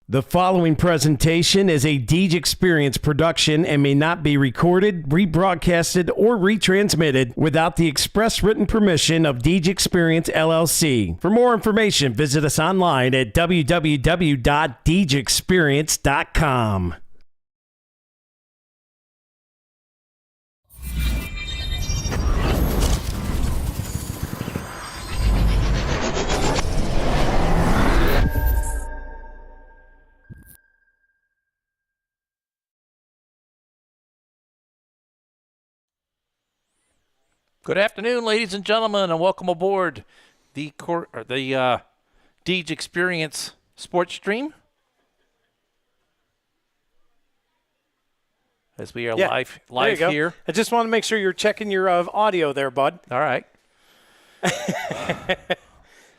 The following presentation is a Deej Experience production and may not be recorded, rebroadcasted, or retransmitted without the express written permission of Deej Experience, LLC. For more information, visit us online at www.deejexperience.com. Good afternoon, ladies and gentlemen, and welcome aboard the Deej Experience Sports Stream. As we are live here. I just want to make sure you're checking your audio there, bud. All right.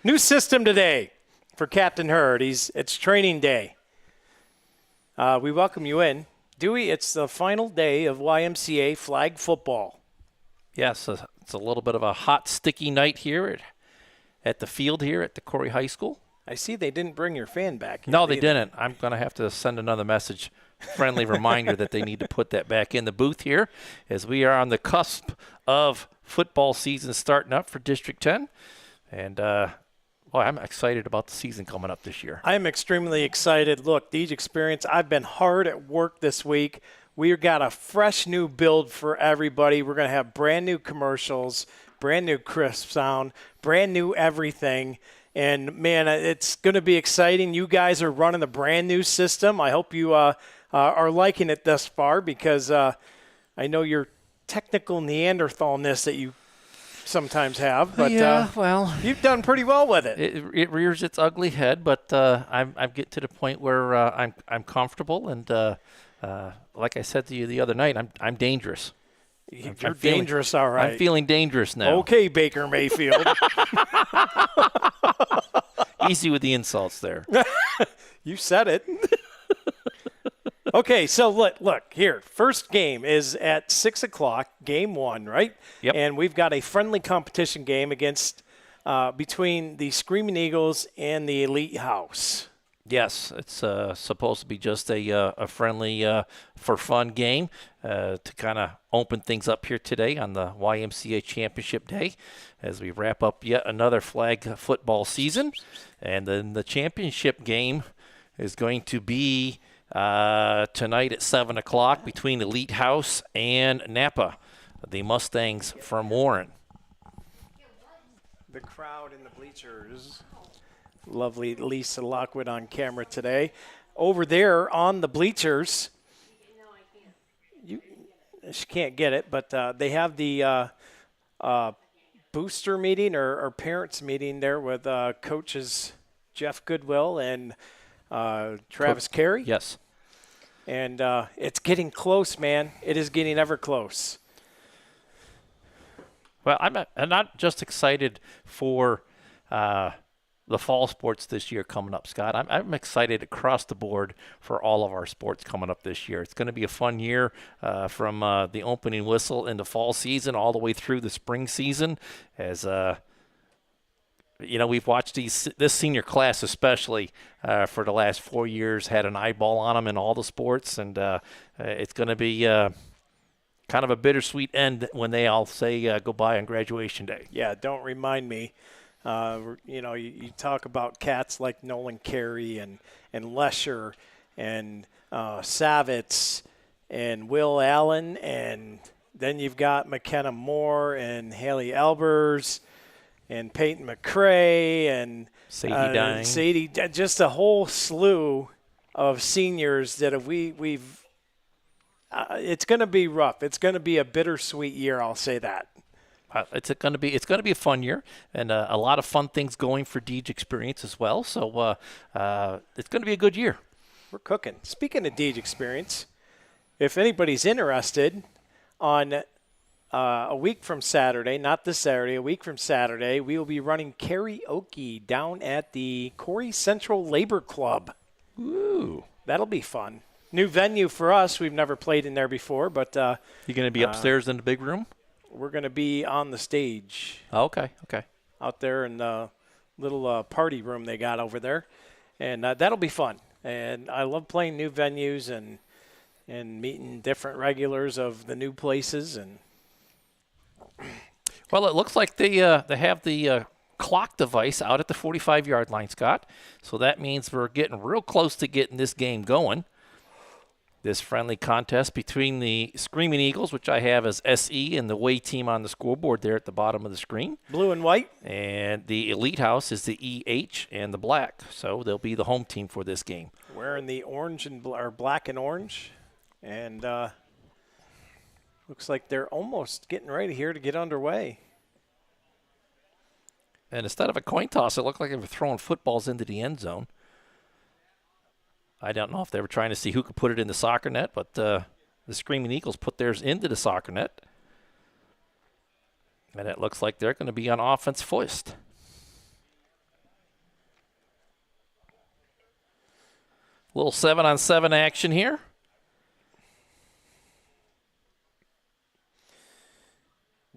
New system today for Captain Hurd. It's training day. We welcome you in. Dewey, it's the final day of YMCA flag football. Yes, it's a little bit of a hot, sticky night here at the field here at the Corey High School. I see they didn't bring your fan back yet. No, they didn't. I'm going to have to send another message, friendly reminder that they need to put that back in the booth here as we are on the cusp of football season starting up for District 10. And I'm excited about the season coming up this year. I'm extremely excited. Look, Deej Experience, I've been hard at work this week. We've got a fresh new build for everybody. We're going to have brand new commercials, brand new crisp sound, brand new everything. And, man, it's going to be exciting. You guys are running the brand new system. I hope you are liking it thus far because I know your technical Neanderthalness that you sometimes have. But you've done pretty well with it. It rears its ugly head, but I'm getting to the point where I'm comfortable and like I said to you the other night, I'm dangerous. You're dangerous, all right. I'm feeling dangerous now. Okay, Baker Mayfield. Easy with the insults there. You said it. Okay, so look here. First game is at 6 o'clock, game one, right? Yep. And we've got a friendly competition game against between the Screaming Eagles and the Elite House. Yes, it's supposed to be just a friendly, for fun game to kind of open things up here today on the YMCA Championship Day as we wrap up yet another flag football season. And then the championship game is going to be tonight at 7 o'clock between Elite House and NAPA, the Mustangs from Warren. The crowd in the bleachers. Lovely Lisa Lockwood on camera today. Over there on the bleachers, she can't get it, but they have the booster meeting or parents meeting there with coaches Jeff Goodwill and Travis Carey. Yes. And it's getting close, man. It is getting ever close. Well, I'm not just excited for the fall sports this year coming up, Scott. I'm excited across the board for all of our sports coming up this year. It's going to be a fun year from the opening whistle in the fall season all the way through the spring season. As we've watched this senior class especially for the last 4 years had an eyeball on them in all the sports, and it's going to be kind of a bittersweet end when they all say goodbye on graduation day. Yeah, don't remind me. You talk about cats like Nolan Carey and Lesher and Savitz and Will Allen, and then you've got McKenna Moore and Haley Albers and Peyton McCrae and Sadie, just a whole slew of seniors that we've it's going to be rough. It's going to be a bittersweet year, I'll say that. It's going to be a fun year and a lot of fun things going for Deej Experience as well. So it's going to be a good year. We're cooking. Speaking of Deej Experience, if anybody's interested, on a week from Saturday, not this Saturday, a week from Saturday, we will be running karaoke down at the Corey Central Labor Club. Ooh, that'll be fun. New venue for us. We've never played in there before, but you're going to be upstairs in the big room. We're going to be on the stage. Oh, okay. Out there in the little party room they got over there. And that'll be fun. And I love playing new venues and meeting different regulars of the new places. And Well, it looks like they have the clock device out at the 45-yard line, Scott. So that means we're getting real close to getting this game going. This friendly contest between the Screaming Eagles, which I have as SE, and the Way team on the scoreboard there at the bottom of the screen. blue and white. And the Elite House is the EH and the black. So they'll be the home team for this game. Wearing the orange and or black and orange. And looks like they're almost getting ready here to get underway. And instead of a coin toss, it looked like they were throwing footballs into the end zone. I don't know if they were trying to see who could put it in the soccer net, but the Screaming Eagles put theirs into the soccer net. And it looks like they're going to be on offense first. A little 7-on-7 action here.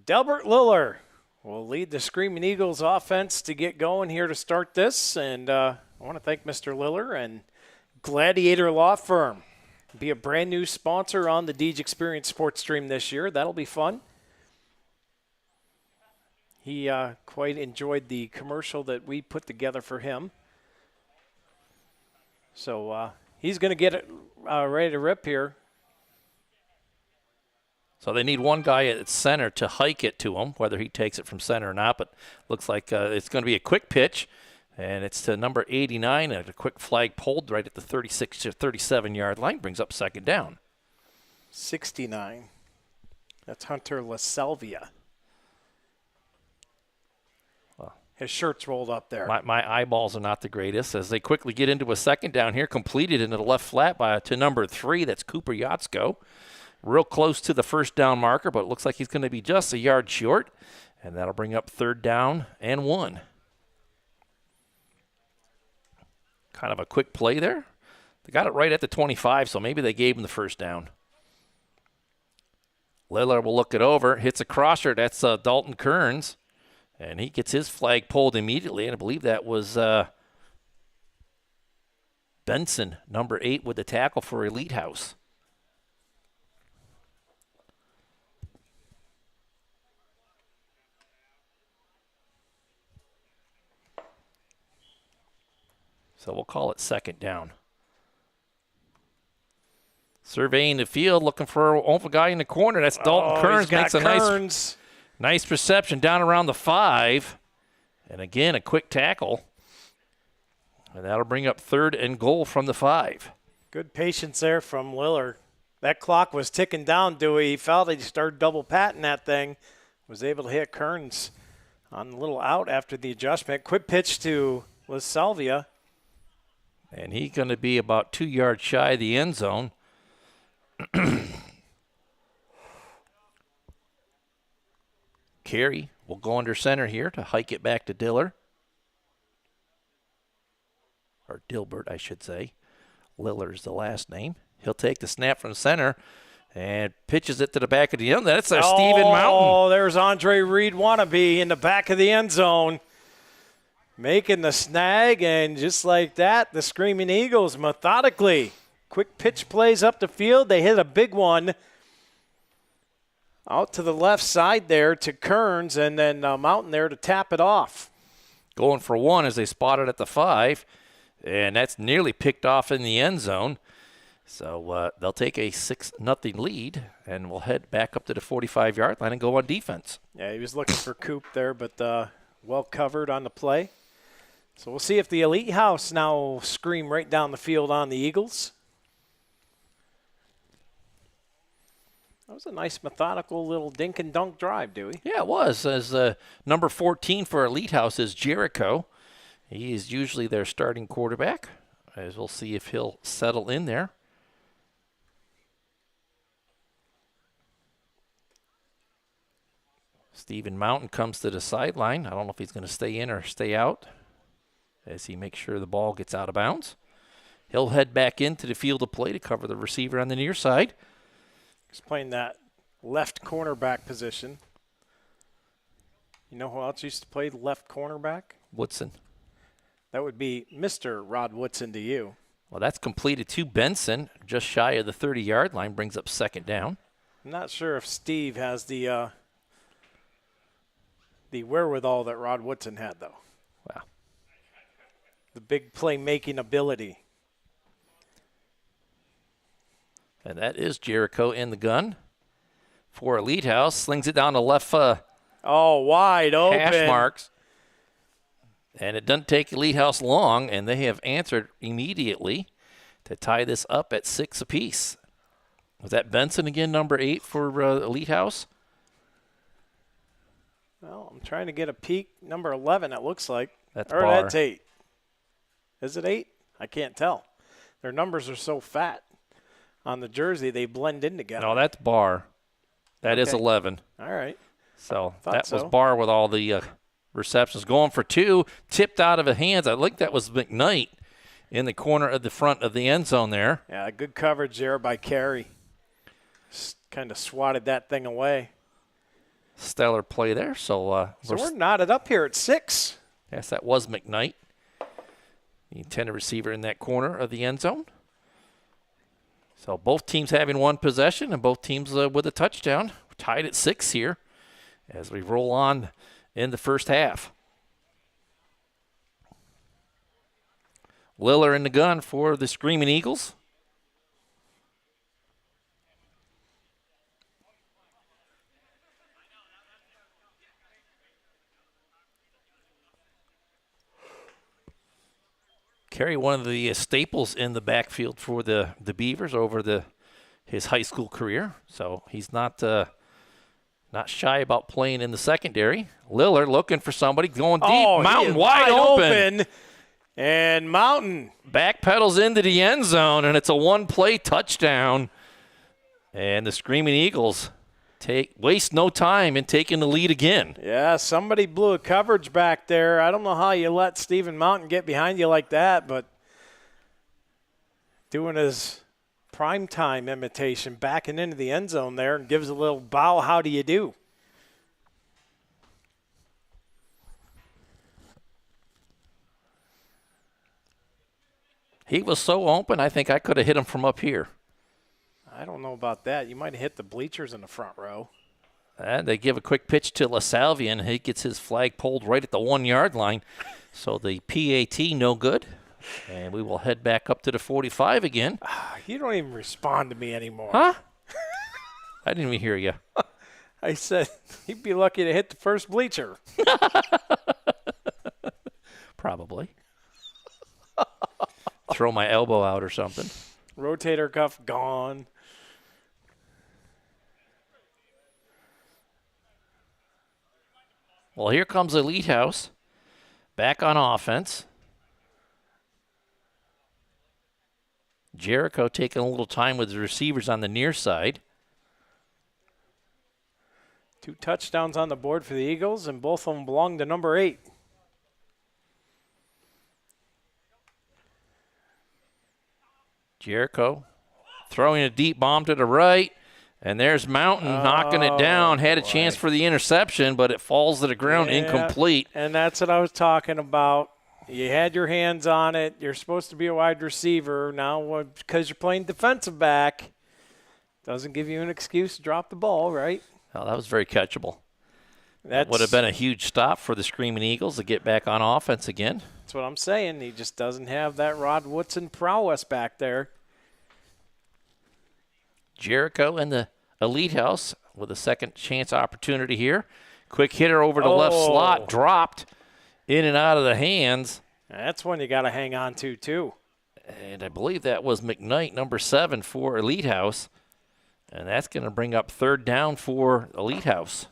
Delbert Liller will lead the Screaming Eagles offense to get going here to start this. And I want to thank Mr. Liller and Gladiator Law Firm. Be a brand new sponsor on the Deej Experience Sports Stream this year. That'll be fun. He quite enjoyed the commercial that we put together for him. So he's going to get it ready to rip here. So they need one guy at center to hike it to him, whether he takes it from center or not. But looks like it's going to be a quick pitch. And it's to number 89, and a quick flag pulled right at the 36 to 37-yard line, brings up second down. 69. That's Hunter LaSalvia. Well, his shirt's rolled up there. My eyeballs are not the greatest as they quickly get into a second down here, completed into the left flat to number 3. That's Cooper Yatsko. Real close to the first down marker, but it looks like he's going to be just a yard short, and that'll bring up third down and 1. Kind of a quick play there. They got it right at the 25, so maybe they gave him the first down. Lillard will look it over, hits a crosser. That's Dalton Kearns, and he gets his flag pulled immediately, and I believe that was Benson, number 8, with the tackle for Elite House. So we'll call it second down. Surveying the field, looking for a guy in the corner. That's Dalton Kearns. Makes a nice reception down around the 5. And again, a quick tackle. And that'll bring up third and goal from the 5. Good patience there from Lillard. That clock was ticking down, Dewey. He felt he started double patting that thing. Was able to hit Kearns on a little out after the adjustment. Quick pitch to LaSalvia. And he's going to be about 2 yards shy of the end zone. Carey will go under center here to hike it back to Diller. Or Dilbert, I should say. Lillard's the last name. He'll take the snap from center and pitches it to the back of the end. That's a Stephen Mountain. Oh, there's Andre Reed wannabe in the back of the end zone. Making the snag, and just like that, the Screaming Eagles methodically. Quick pitch plays up the field. They hit a big one out to the left side there to Kearns, and then Mountain there to tap it off. Going for 1 as they spot it at the 5, and that's nearly picked off in the end zone. So they'll take a 6-0 lead, and we'll head back up to the 45-yard line and go on defense. Yeah, he was looking for Coop there, but well covered on the play. So we'll see if the Elite House now scream right down the field on the Eagles. That was a nice methodical little dink and dunk drive, Dewey. Yeah, it was. As number 14 for Elite House is Jericho. He is usually their starting quarterback, as we'll see if he'll settle in there. Stephen Mountain comes to the sideline. I don't know if he's going to stay in or stay out as he makes sure the ball gets out of bounds. He'll head back into the field of play to cover the receiver on the near side. He's playing that left cornerback position. You know who else used to play left cornerback? Woodson. That would be Mr. Rod Woodson to you. Well, that's completed to Benson, just shy of the 30-yard line, brings up second down. I'm not sure if Steve has the wherewithal that Rod Woodson had, though. Wow. The big playmaking ability. And that is Jericho in the gun for Elite House. Slings it down the left Wide open. hash marks. And it doesn't take Elite House long, and they have answered immediately to tie this up at 6 apiece. Was that Benson again, number 8 for Elite House? Well, I'm trying to get a peek. Number 11, it looks like. That's or Barr. That's 8. Is it 8? I can't tell. Their numbers are so fat on the jersey, they blend in together. No, that's Barr. That is 11. All right. So Thought that was so. Barr with all the receptions. Going for 2, tipped out of his hands. I think that was McKnight in the corner of the front of the end zone there. Yeah, good coverage there by Carey. Kind of swatted that thing away. Stellar play there. So we're knotted up here at 6. yes, that was McKnight, the intended receiver in that corner of the end zone. So both teams having one possession and both teams with a touchdown. We're tied at 6 here as we roll on in the first half. Liller in the gun for the Screaming Eagles. Carey, one of the staples in the backfield for the Beavers over his high school career. So he's not shy about playing in the secondary. Lillard looking for somebody, going deep. Mountain wide open. And Mountain backpedals into the end zone, and it's a one-play touchdown. And the Screaming Eagles waste no time in taking the lead again. Yeah, somebody blew a coverage back there. I don't know how you let Stephen Mountain get behind you like that, but doing his primetime imitation, backing into the end zone there, and gives a little bow, how do you do? He was so open, I think I could have hit him from up here. I don't know about that. You might have hit the bleachers in the front row. And they give a quick pitch to LaSalvia, and he gets his flag pulled right at the 1-yard line. So the PAT, no good. And we will head back up to the 45 again. You don't even respond to me anymore. Huh? I didn't even hear you. I said you'd be lucky to hit the first bleacher. Probably. Throw my elbow out or something. Rotator cuff gone. Well, here comes Elite House back on offense. Jericho taking a little time with the receivers on the near side. 2 touchdowns on the board for the Eagles, and both of them belong to number 8. Jericho throwing a deep bomb to the right. And there's Mountain knocking it down. Had a chance for the interception, but it falls to the ground incomplete. And that's what I was talking about. You had your hands on it. You're supposed to be a wide receiver. Now, because you're playing defensive back, doesn't give you an excuse to drop the ball, right? Oh, that was very catchable. That would have been a huge stop for the Screaming Eagles to get back on offense again. That's what I'm saying. He just doesn't have that Rod Woodson prowess back there. Jericho in the Elite House with a second chance opportunity here. Quick hitter over the left slot, dropped in and out of the hands. That's one you got to hang on to, too. And I believe that was McKnight, number 7 for Elite House. And that's going to bring up 3rd down for Elite House.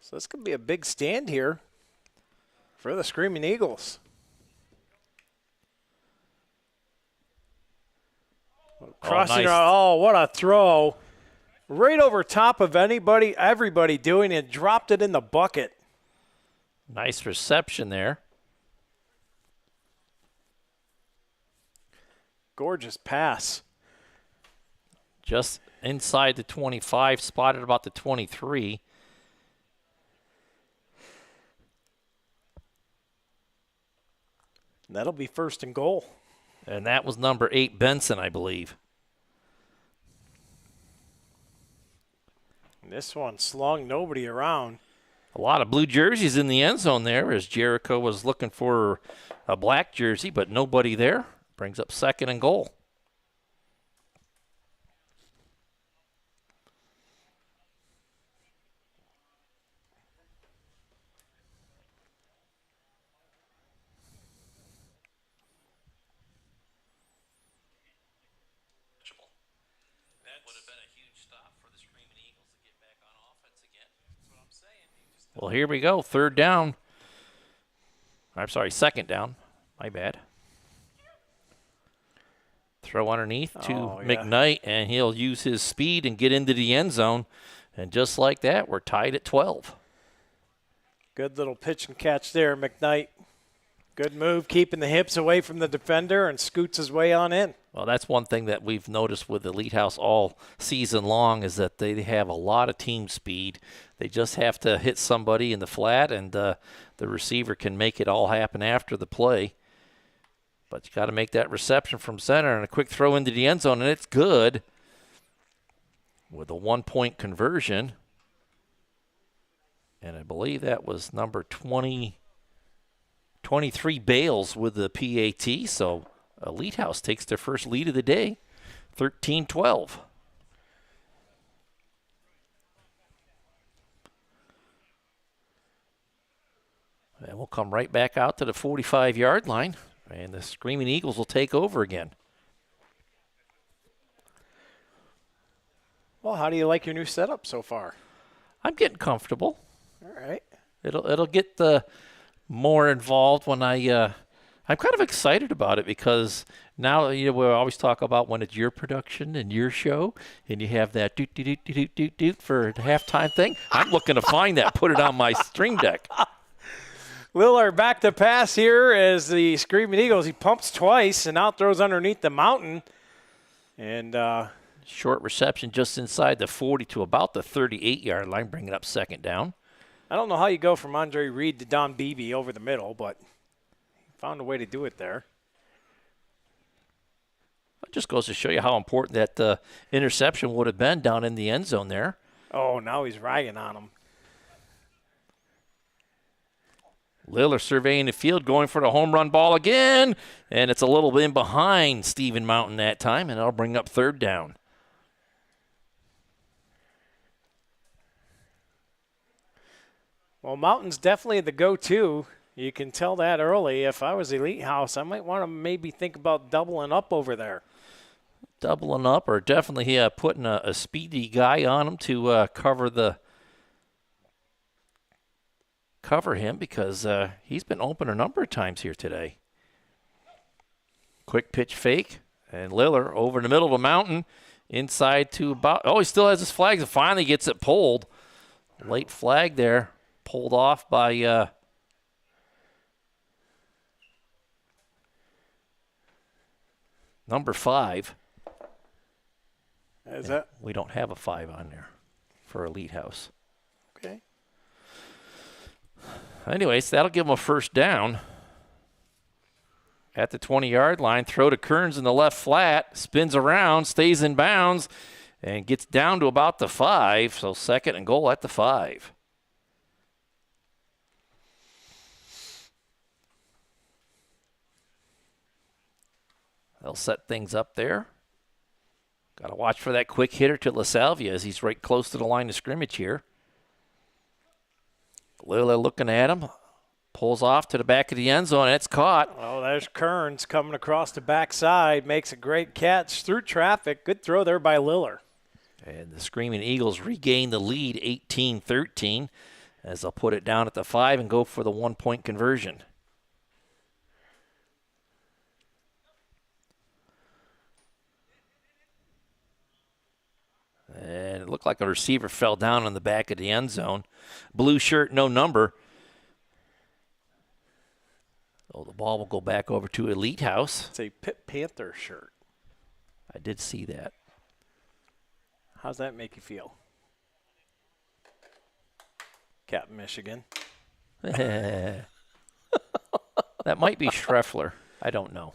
So this could be a big stand here for the Screaming Eagles. Crossing nice. around. What a throw. Right over top of everybody doing it, dropped it in the bucket. Nice reception there. Gorgeous pass. Just inside the 25, spotted about the 23. That'll be first and goal. And that was number 8, Benson, I believe. This one slung, nobody around. A lot of blue jerseys in the end zone there as Jericho was looking for a black jersey, but nobody there. Brings up second and goal. Well, here we go. Third down. I'm sorry, second down. My bad. Throw underneath to McKnight, and he'll use his speed and get into the end zone. And just like that, we're tied at 12. Good little pitch and catch there, McKnight. Good move, keeping the hips away from the defender and scoots his way on in. Well, that's one thing that we've noticed with Elite House all season long is that they have a lot of team speed. They just have to hit somebody in the flat, and the receiver can make it all happen after the play. But you got to make that reception from center and a quick throw into the end zone, and it's good with a 1-point conversion. And I believe that was number 23 Bales with the PAT, so Elite House takes their first lead of the day, 13-12. And we'll come right back out to the 45-yard line, and the Screaming Eagles will take over again. Well, how do you like your new setup so far? I'm getting comfortable. All right. It'll get more involved when I'm kind of excited about it because now we always talk about when it's your production and your show, and you have that doot doot doot doot doot doot for the halftime thing. I'm looking to find that, put it on my stream deck. Lillard back to pass here as the Screaming Eagles. He pumps twice and out throws underneath the mountain. And short reception just inside the 40 to about the 38-yard line, bringing up second down. I don't know how you go from Andre Reed to Don Beebe over the middle, but he found a way to do it there. It just goes to show you how important that interception would have been down in the end zone there. Oh, now he's ragging on him. Lillard surveying the field, going for the home run ball again, and it's a little bit in behind Stephen Mountain that time, and that'll bring up third down. Well, Mountain's definitely the go-to. You can tell that early. If I was Elite House, I might want to maybe think about doubling up over there. Doubling up, or definitely putting a speedy guy on him to cover him because he's been open a number of times here today. Quick pitch fake, and Lillard over in the middle of the mountain, inside to about, he still has his flags and finally gets it pulled. Late flag there, pulled off by number 5. Is that? We don't have a 5 on there for Elite House. Okay. Anyways, that'll give them a first down. At the 20-yard line, throw to Kearns in the left flat, spins around, stays in bounds, and gets down to about the 5. So second and goal at the 5. They'll set things up there. Got to watch for that quick hitter to LaSalvia as he's right close to the line of scrimmage here. Lillard looking at him. Pulls off to the back of the end zone, and it's caught. Oh, there's Kearns coming across the backside. Makes a great catch through traffic. Good throw there by Lillard. And the Screaming Eagles regain the lead 18-13 as they'll put it down at the 5 and go for the 1-point conversion. And it looked like a receiver fell down on the back of the end zone. Blue shirt, no number. Oh, the ball will go back over to Elite House. It's a Pitt Panther shirt. I did see that. How's that make you feel? Captain Michigan. That That might be Schreffler. I don't know.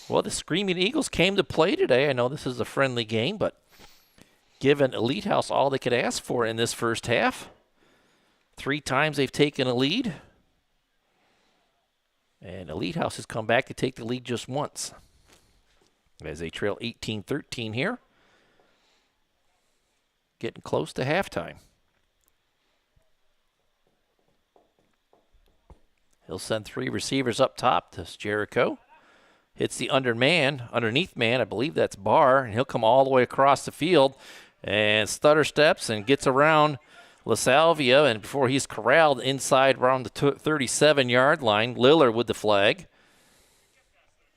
Well, the Screaming Eagles came to play today. I know this is a friendly game, but given Elite House all they could ask for in this first half, 3 times they've taken a lead. And Elite House has come back to take the lead just once as they trail 18-13 here. Getting close to halftime. He'll send 3 receivers up top to Jericho. Hits the underneath man, I believe that's Barr, and he'll come all the way across the field and stutter steps and gets around LaSalvia, and before he's corralled inside around the 37-yard line, Lillard with the flag.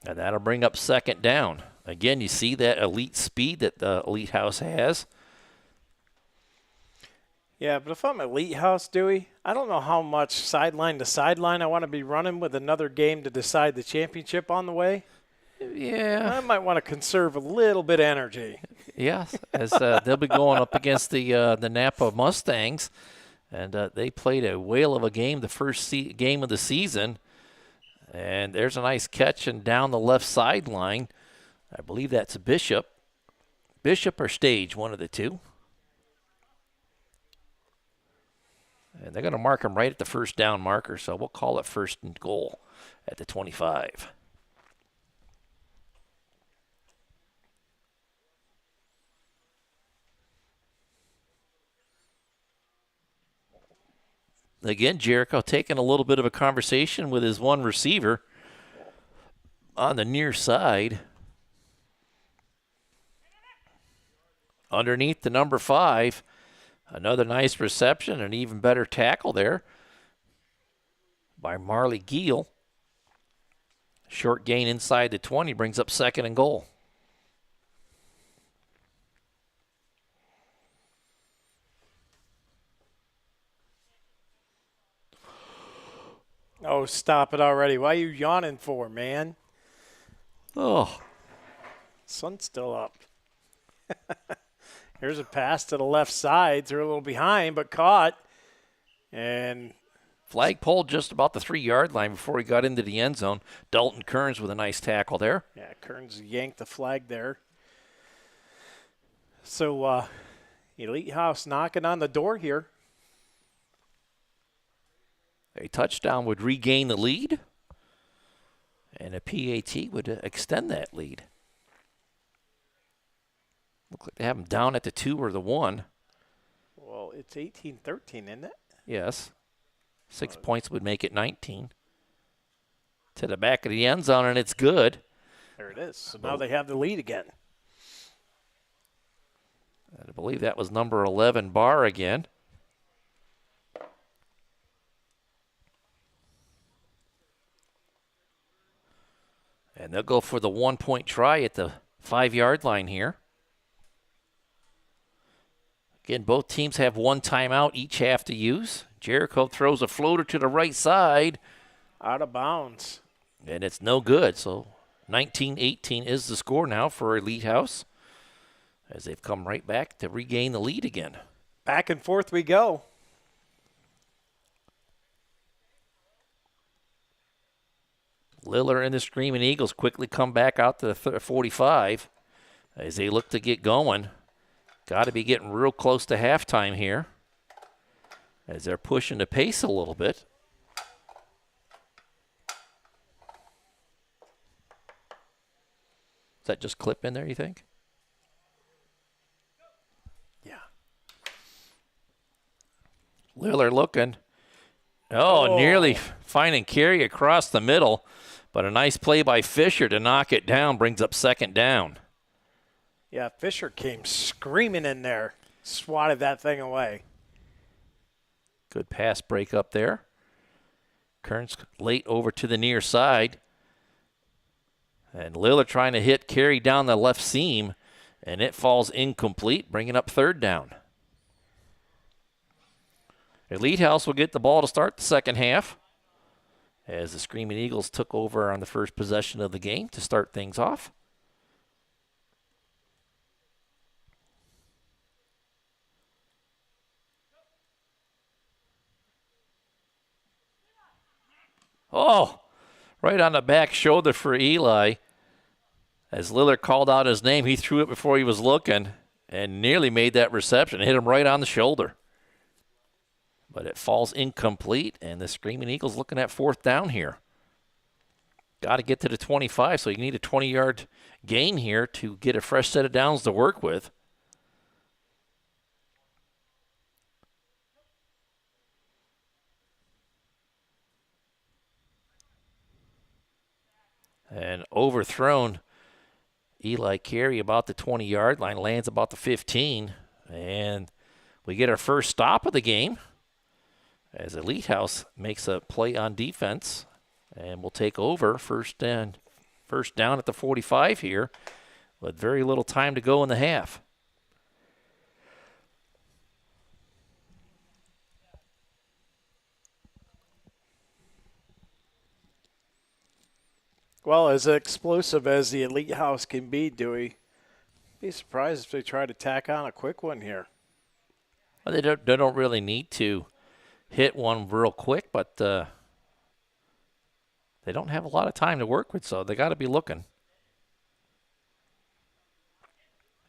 And that'll bring up second down. Again, you see that elite speed that the Elite House has. Yeah, but if I'm Elite House, Dewey, I don't know how much sideline to sideline I want to be running with another game to decide the championship on the way. Yeah. I might want to conserve a little bit of energy. Yes, as they'll be going up against the NAPA Mustangs, and they played a whale of a game the first game of the season. And there's a nice catch and down the left sideline. I believe that's Bishop. Bishop or Stage, one of the two. And they're going to mark him right at the first down marker, so we'll call it first and goal at the 25. Again, Jericho taking a little bit of a conversation with his one receiver on the near side. Underneath the number 5. Another nice reception, an even better tackle there by Marley Giel. Short gain inside the 20 brings up second and goal. Oh, stop it already. Why are you yawning for, man? Oh. Sun's still up. Here's a pass to the left side. They're a little behind, but caught. And flagpole just about the 3-yard line before he got into the end zone. Dalton Kearns with a nice tackle there. Yeah, Kearns yanked the flag there. So Elite House knocking on the door here. A touchdown would regain the lead, and a PAT would extend that lead. Looks like they have them down at the 2 or the 1. Well, it's 18-13, isn't it? Yes. 6 points would make it 19. To the back of the end zone, and it's good. There it is. So now they have the lead again. And I believe that was number 11, Barr again. And they'll go for the 1-point try at the 5-yard line here. Again, both teams have 1 timeout each have to use. Jericho throws a floater to the right side. Out of bounds. And it's no good. So 19-18 is the score now for Elite House as they've come right back to regain the lead again. Back and forth we go. Lillard and the Screaming Eagles quickly come back out to the 45 as they look to get going. Got to be getting real close to halftime here as they're pushing the pace a little bit. Does that just clip in there, you think? Yeah. Lillard looking. Oh, nearly finding carry across the middle, but a nice play by Fisher to knock it down brings up second down. Yeah, Fisher came screaming in there, swatted that thing away. Good pass break up there. Kearns late over to the near side. And Lillard trying to hit carry down the left seam, and it falls incomplete, bringing up third down. Elite House will get the ball to start the second half as the Screaming Eagles took over on the first possession of the game to start things off. Oh, right on the back shoulder for Eli. As Lillard called out his name, he threw it before he was looking and nearly made that reception. Hit him right on the shoulder. But it falls incomplete, and the Screaming Eagles looking at 4th down here. Got to get to the 25, so you need a 20-yard gain here to get a fresh set of downs to work with. And overthrown. Eli Carey about the 20-yard line, lands about the 15, and we get our first stop of the game as Elite House makes a play on defense, and we'll take over first down at the 45 here, with very little time to go in the half. Well, as explosive as the Elite House can be, Dewey, be surprised if they try to tack on a quick one here. Well, they don't really need to hit one real quick, but they don't have a lot of time to work with, so they got to be looking.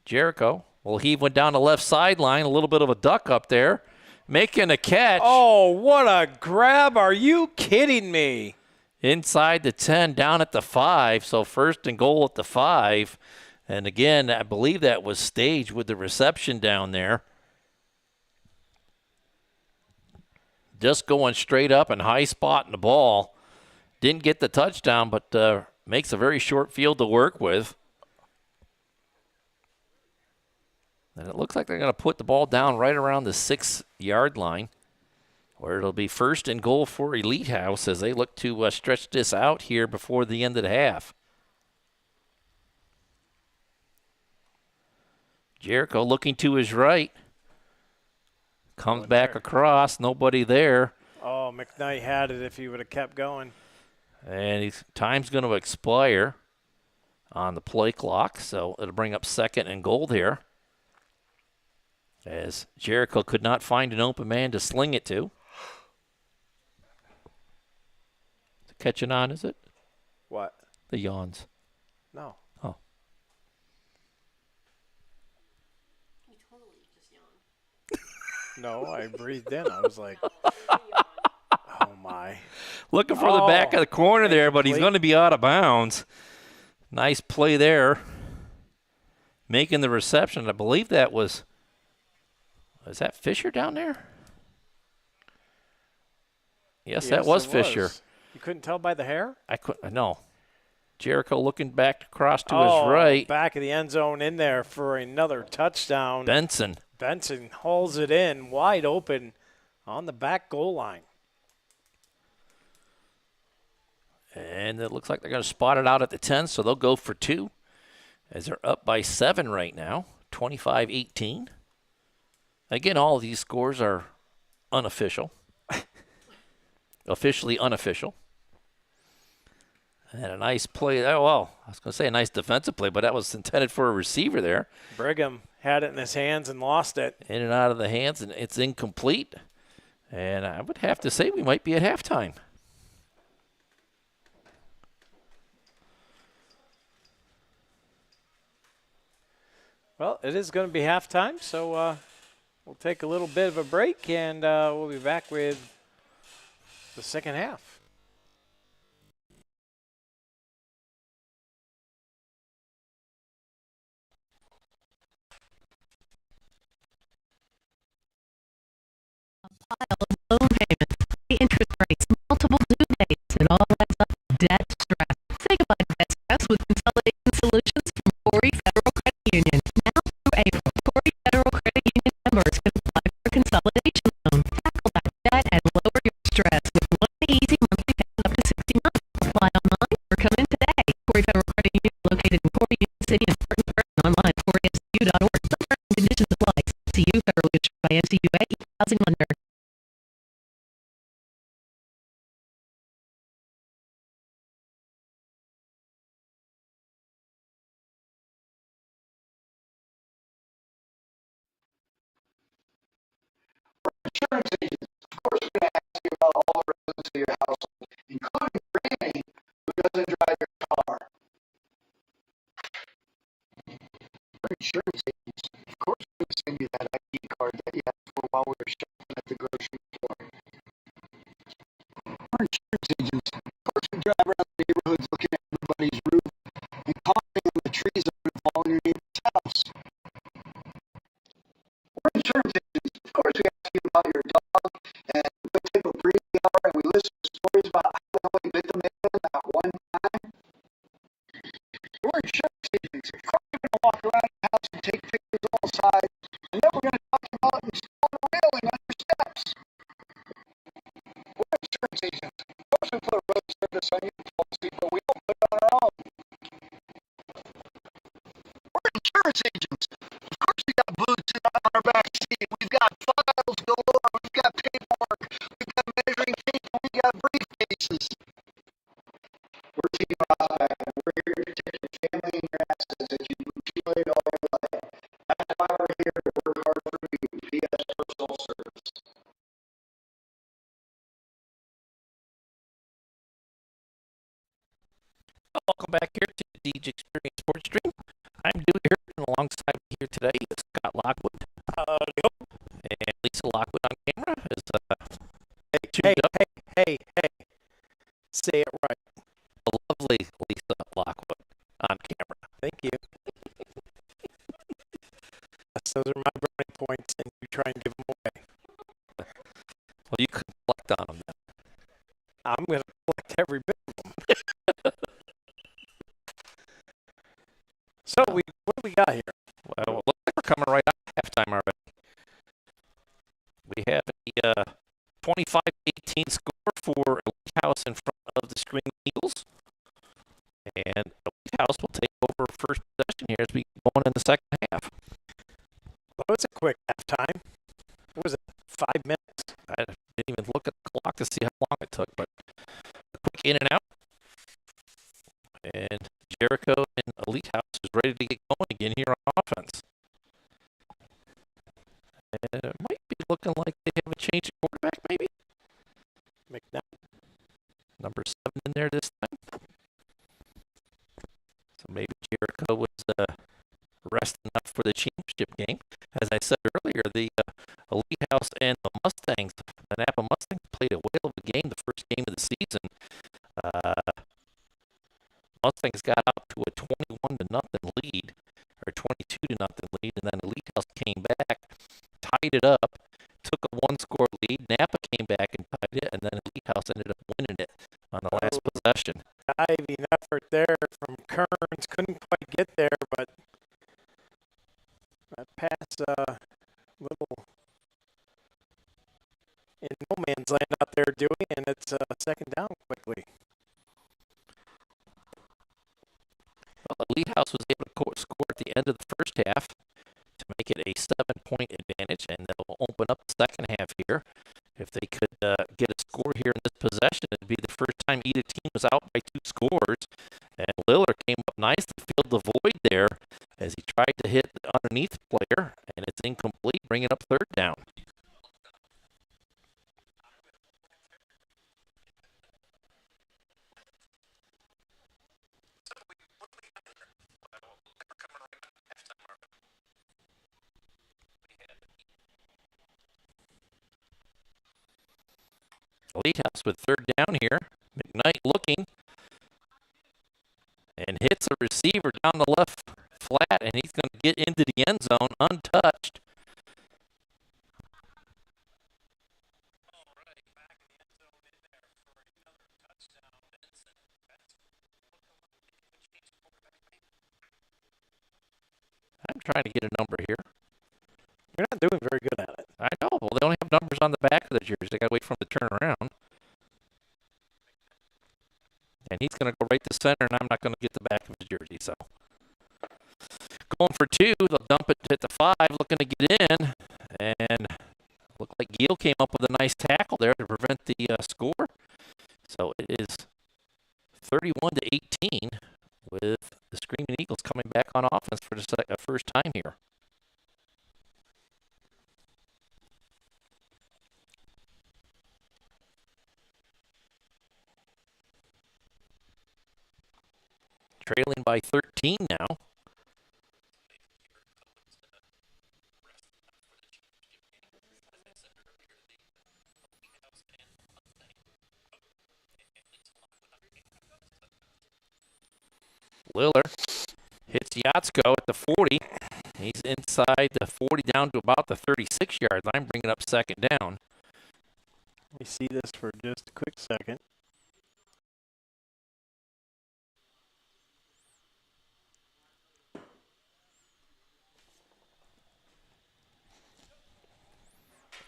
Jericho, well, he went down the left sideline, a little bit of a duck up there, making a catch. Oh, what a grab. Are you kidding me? Inside the 10, down at the 5, so 1st and goal at the 5. And again, I believe that was staged with the reception down there. Just going straight up and high spotting the ball. Didn't get the touchdown, but makes a very short field to work with. And it looks like they're going to put the ball down right around the 6-yard line, where it'll be 1st and goal for Elite House as they look to stretch this out here before the end of the half. Jericho looking to his right. Comes back across, nobody there. Oh, McKnight had it if he would have kept going. And time's going to expire on the play clock, so it'll bring up 2nd and goal here, as Jericho could not find an open man to sling it to. Is it catching on, is it? What? The yawns. No. Oh. You totally just yawned. No, I breathed in. I was like, oh, my. Looking for the back of the corner there, but he's going to be out of bounds. Nice play there. Making the reception. I believe that was that Fisher down there? Yes, that was Fisher. You couldn't tell by the hair? I couldn't. No. Jericho looking back across to his right. Back of the end zone in there for another touchdown. Benson hauls it in wide open on the back goal line. And it looks like they're going to spot it out at the 10, so they'll go for 2 as they're up by 7 right now, 25-18. Again, all of these scores are unofficial, officially unofficial. And a nice play. Oh, well, I was going to say a nice defensive play, but that was intended for a receiver there. Brigham had it in his hands and lost it. In and out of the hands, and it's incomplete. And I would have to say we might be at halftime. Well, it is going to be halftime, so we'll take a little bit of a break, and we'll be back with the second half. Pile of loan payments, high interest rates, multiple due dates, it all adds up to debt stress. Say goodbye to debt stress with Consolidation Solutions from Corey Federal Credit Union. Now through April, Corey Federal Credit Union members can apply for a consolidation loan. Tackle that debt and lower your stress with one easy monthly payment up to 60 months. Apply online or come in today. Corey Federal Credit Union located in Corey, Union City, and Spartanburg, and online at coreysu.org. Some terms and conditions apply. To you, federally insured by NCUA, equal housing lender. Insurance agents, of course, we're going to ask you about all the residents of your household, including insurance agents. Of course, we're going to send you that ID card that you asked for while we were shopping at the grocery store. We're insurance agents. Of course, we drive around the neighborhoods looking at everybody's roof and commenting on the trees that are falling in your neighbor's house. We're insurance agents. Of course, we ask you about your dog and what type of breed they are, and we listen to stories about how they only bit the man that one time. We're insurance agents. Of course, we're going to walk around the house and take pictures all sides, and then we're going to talk about installing a railing on your steps. We're insurance agents. Of course, we put a road service on your policy, but we don't put it on our own. We're insurance agents. Of course, we got boots on our back seat. We've got files galore. We've got paperwork. We've got measuring tape. And we got briefcases. We're Team Prospect, and we're here to protect your family and your assets as you accumulate all your life. That's why we're here to work hard for you. PS Personal Service. Welcome back here to the DJ Experience Sports Stream. I'm Dewey here, and alongside me here today is Scott Lockwood. And Lisa Lockwood on camera is Hey, tuned up. hey. Say it right. The lovely Lisa Lockwood on camera. Thank you. Those are my brownie points, and you try and give them away. Well, you could collect on them then. I'm going to collect every bit of them. So, what do we got here? Well, it looks like we're coming right out of halftime already. We have a 25-18 score for Elite House in front of the Screaming Eagles. And Elite House will take over first possession here as we go on in the second half. Well, it's a quick halftime. What was it, 5 minutes? I didn't even look at the clock to see how long it took, but a quick in and out. And Jericho and Elite House is ready to get going again here on offense. And it might be looking like they have a change of quarterback, maybe. McNabb. Number 7 in there this time. So maybe Jericho was resting up for the championship game. As I said earlier, the Elite House and the Mustangs, the NAPA Mustangs, played a whale of a game the first game of the season. Mustangs got out to a 21-0 lead, or 22-0 lead, and then Elite House came back, tied it up, took a one-score lead. NAPA came back and tied it, and then Elite House ended up winning it on the last possession. Diving effort there from Kearns. Couldn't quite get there, but that pass little in no man's land out there doing, and it's second down quickly. Well, Elite House was able to score at the end of the first half to make it a 7-point advantage, and they'll open up the second half here. If they could get a score here in this possession, it'd be the first time either team was out by 2 scores. And Lillard came up nice to fill the void there as he tried to hit the underneath player, and it's incomplete, bringing up third down. Elite House with third down here. McKnight looking and hits a receiver down the left flat, and he's going to get into the end zone untouched. I'm trying to get a number here. You're not doing very good at it. I know. Well, they only have numbers on the back of the jersey. They got to wait for him to turn around. And he's going to go right to center, and I'm not going to get the back of his jersey. So going for 2, they'll dump it to the 5, looking to get in. And looked like Gill came up with a nice tackle there to prevent the score. So it is 31-18 with the Screaming Eagles coming back on offense for the first time here. Trailing by 13 now. Lillard hits Yatsko at the 40. He's inside the 40 down to about the 36-yard line, bringing up second down. Let me see this for just a quick second.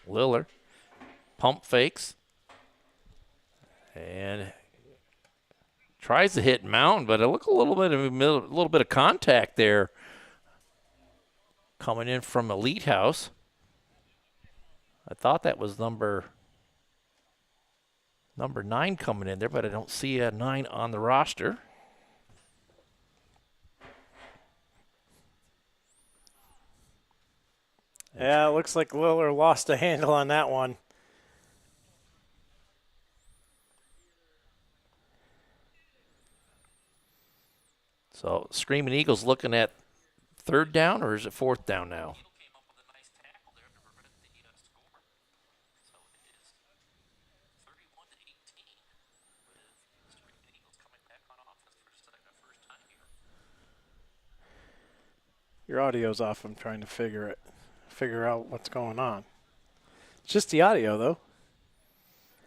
Lillard pump fakes and tries to hit Mountain, but it looked a little bit of contact there coming in from Elite House. I thought that was number 9 coming in there, but I don't see a 9 on the roster. Yeah, it looks like Lillard lost a handle on that one. So Screaming Eagles looking at third down, or is it fourth down now? Your audio's off. I'm trying to figure out what's going on. It's just the audio, though.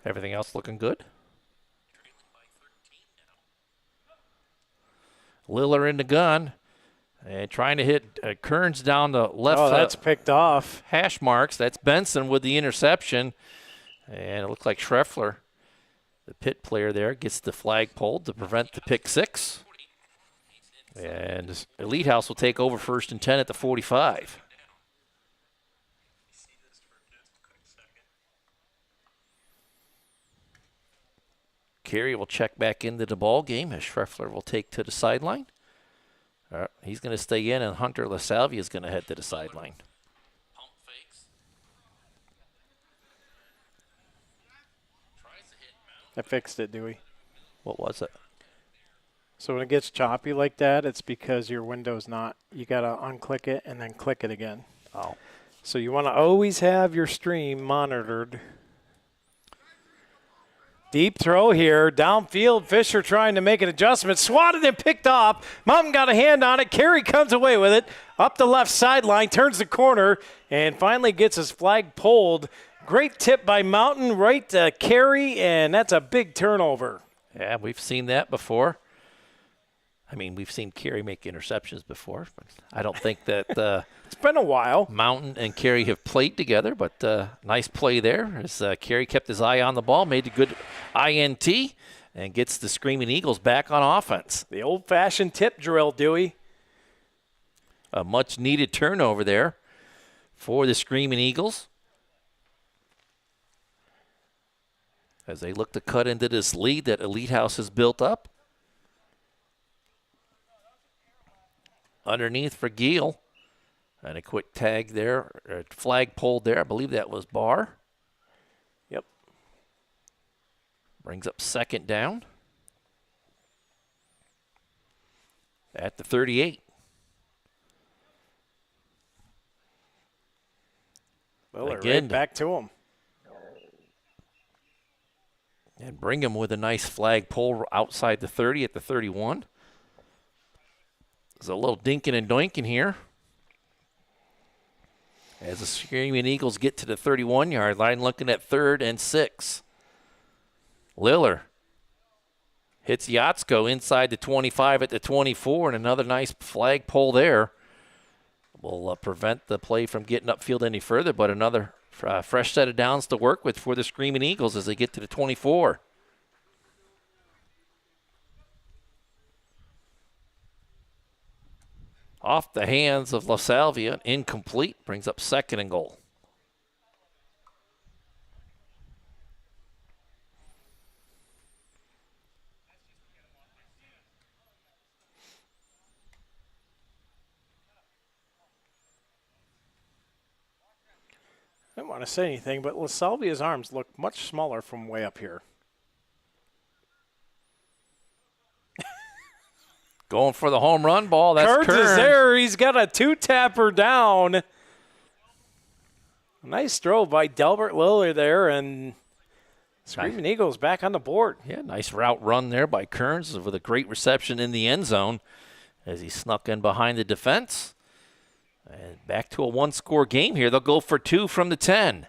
Everything else looking good. Lillard in the gun and trying to hit Kearns down the left. Oh, that's picked off. Hash marks. That's Benson with the interception. And it looks like Schreffler, the pit player there, gets the flag pulled to prevent the pick six. And Elite House will take over 1st and 10 at the 45. Carey will check back into the ball game as Schreffler will take to the sideline. He's going to stay in, and Hunter LaSalvia is going to head to the sideline. I fixed it, Dewey. What was it? So when it gets choppy like that, it's because your window's not. You got to unclick it and then click it again. Oh. So you want to always have your stream monitored. Deep throw here. Downfield, Fisher trying to make an adjustment. Swatted and picked off. Mountain got a hand on it. Carey comes away with it. Up the left sideline, turns the corner, and finally gets his flag pulled. Great tip by Mountain, right to Carey, and that's a big turnover. Yeah, we've seen that before. I mean, we've seen Carey make interceptions before, but I don't think that it's been a while. Mountain and Carey have played together, but nice play there as Carey kept his eye on the ball, made a good INT, and gets the Screaming Eagles back on offense. The old-fashioned tip drill, Dewey. A much-needed turnover there for the Screaming Eagles as they look to cut into this lead that Elite House has built up. Underneath for Giel. And a quick tag there, flag pulled there. I believe that was Barr. Yep. Brings up second down. At the 38. Well, again, right back to him. And Brigham with a nice flag pull outside the 30 at the 31. There's a little dinking and doinking here as the Screaming Eagles get to the 31-yard line, looking at 3rd and 6. Lillard hits Yatsko inside the 25 at the 24, and another nice flag pull there will prevent the play from getting upfield any further, but another fresh set of downs to work with for the Screaming Eagles as they get to the 24. Off the hands of LaSalvia, incomplete, brings up 2nd and goal. I don't want to say anything, but LaSalvia's arms look much smaller from way up here. Going for the home run ball. That's Kearns is Kearns. there. He's got a two-tapper down. A nice throw by Delbert Lillard there, and Screaming Eagles back on the board. Yeah, nice route run there by Kearns with a great reception in the end zone. as he snuck in behind the defense. And back to a one-score game here. They'll go for 2 from the 10.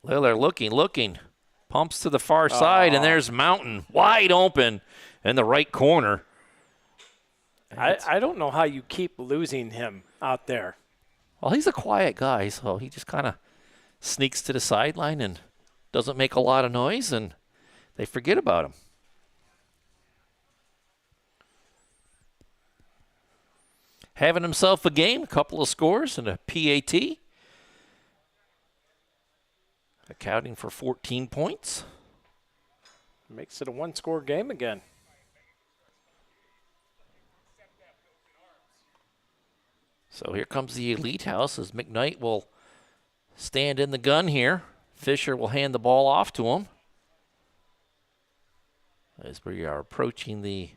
Lillard looking. Pumps to the far side, and there's Mountain wide open in the right corner. I don't know how you keep losing him out there. Well, he's a quiet guy, so he just kind of sneaks to the sideline and doesn't make a lot of noise, and they forget about him. Having himself a game, a couple of scores and a PAT. Accounting for 14 points. Makes it a one-score game again. So here comes the Elite House as McKnight will stand in the gun here. Fisher will hand the ball off to him. As we are approaching the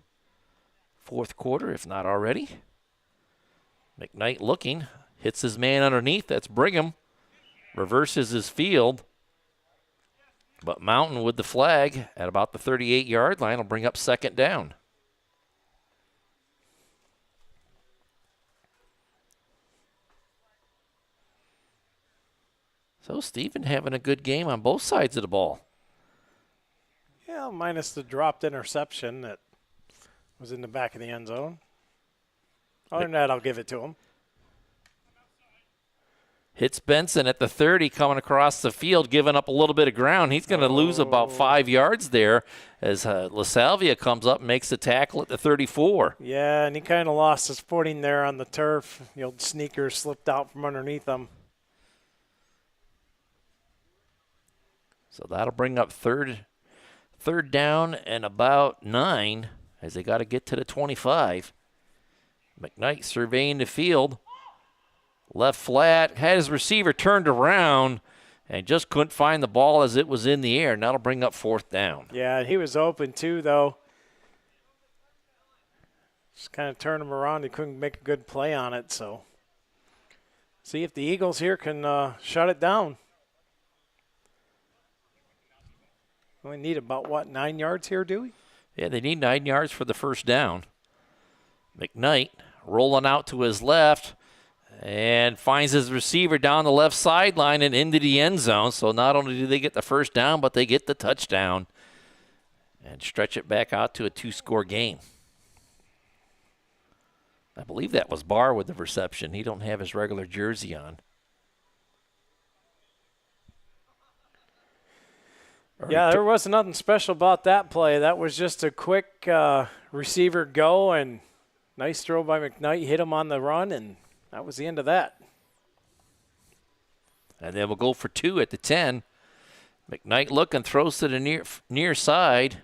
fourth quarter, if not already. McKnight looking, hits his man underneath. That's Brigham. Reverses his field. But Mountain with the flag at about the 38-yard line will bring up second down. So Stephen having a good game on both sides of the ball. Yeah, minus the dropped interception that was in the back of the end zone. Other than that, I'll give it to him. Hits Benson at the 30 coming across the field, giving up a little bit of ground. He's going to lose about 5 yards there as LaSalvia comes up and makes the tackle at the 34. Yeah, and he kind of lost his footing there on the turf. The old sneaker slipped out from underneath him. So that'll bring up third down and about 9 as they got to get to the 25. McKnight surveying the field. Left flat, had his receiver turned around and just couldn't find the ball as it was in the air. And that'll bring up fourth down. Yeah, he was open too, though. Just kind of turned him around. He couldn't make a good play on it, so see if the Eagles here can shut it down. We need about, 9 yards here, do we? Yeah, they need 9 yards for the first down. McKnight rolling out to his left and finds his receiver down the left sideline and into the end zone. So not only do they get the first down, but they get the touchdown and stretch it back out to a 2-score game. I believe that was Barr with the reception. He don't have his regular jersey on. Yeah, there wasn't nothing special about that play. That was just a quick receiver go and nice throw by McKnight. Hit him on the run, and that was the end of that. And then we'll go for 2 at the 10. McKnight looking, throws to the near side.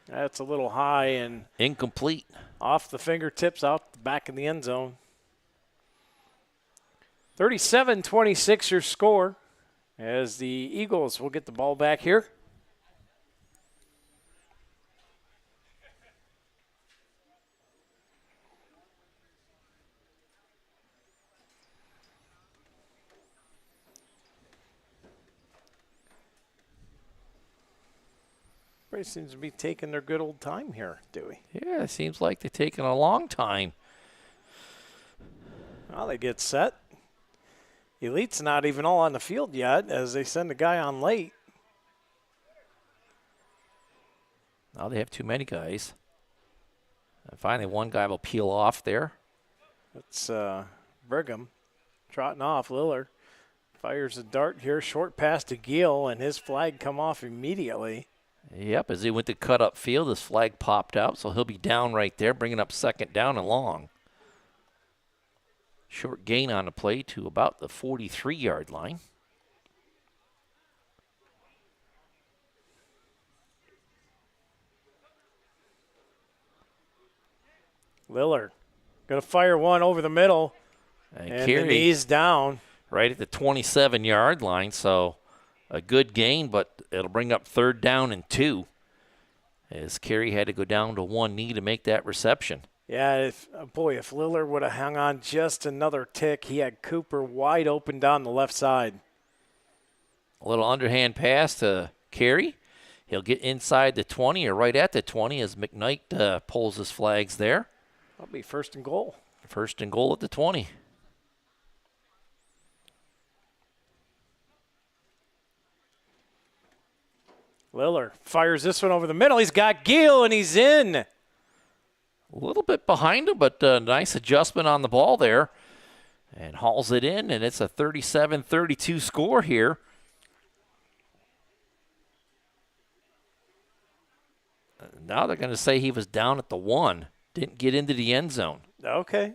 That's a little high and incomplete. Off the fingertips, out the back in the end zone. 37-26 your score as the Eagles will get the ball back here. Everybody seems to be taking their good old time here, Dewey. Yeah, it seems like they're taking a long time. Well, they get set. Elite's not even all on the field yet as they send a guy on late. Now they have too many guys. And finally, one guy will peel off there. That's Brigham trotting off. Lillard fires a dart here, short pass to Gill, and his flag come off immediately. Yep, as he went to cut up field, his flag popped out, so he'll be down right there, bringing up second down and long. Short gain on the play to about the 43-yard line. Lillard going to fire one over the middle, and the knees down. Right at the 27-yard line, so a good gain, but it'll bring up third down and 2 as Carey had to go down to one knee to make that reception. Yeah, if Lillard would have hung on just another tick, he had Cooper wide open down the left side. A little underhand pass to Carey. He'll get inside the 20 or right at the 20 as McKnight pulls his flags there. That'll be first and goal. First and goal at the 20. Liller fires this one over the middle. He's got Gill, and he's in. A little bit behind him, but nice adjustment on the ball there. And hauls it in, and it's a 37-32 score here. Now they're going to say he was down at the 1. Didn't get into the end zone. Okay.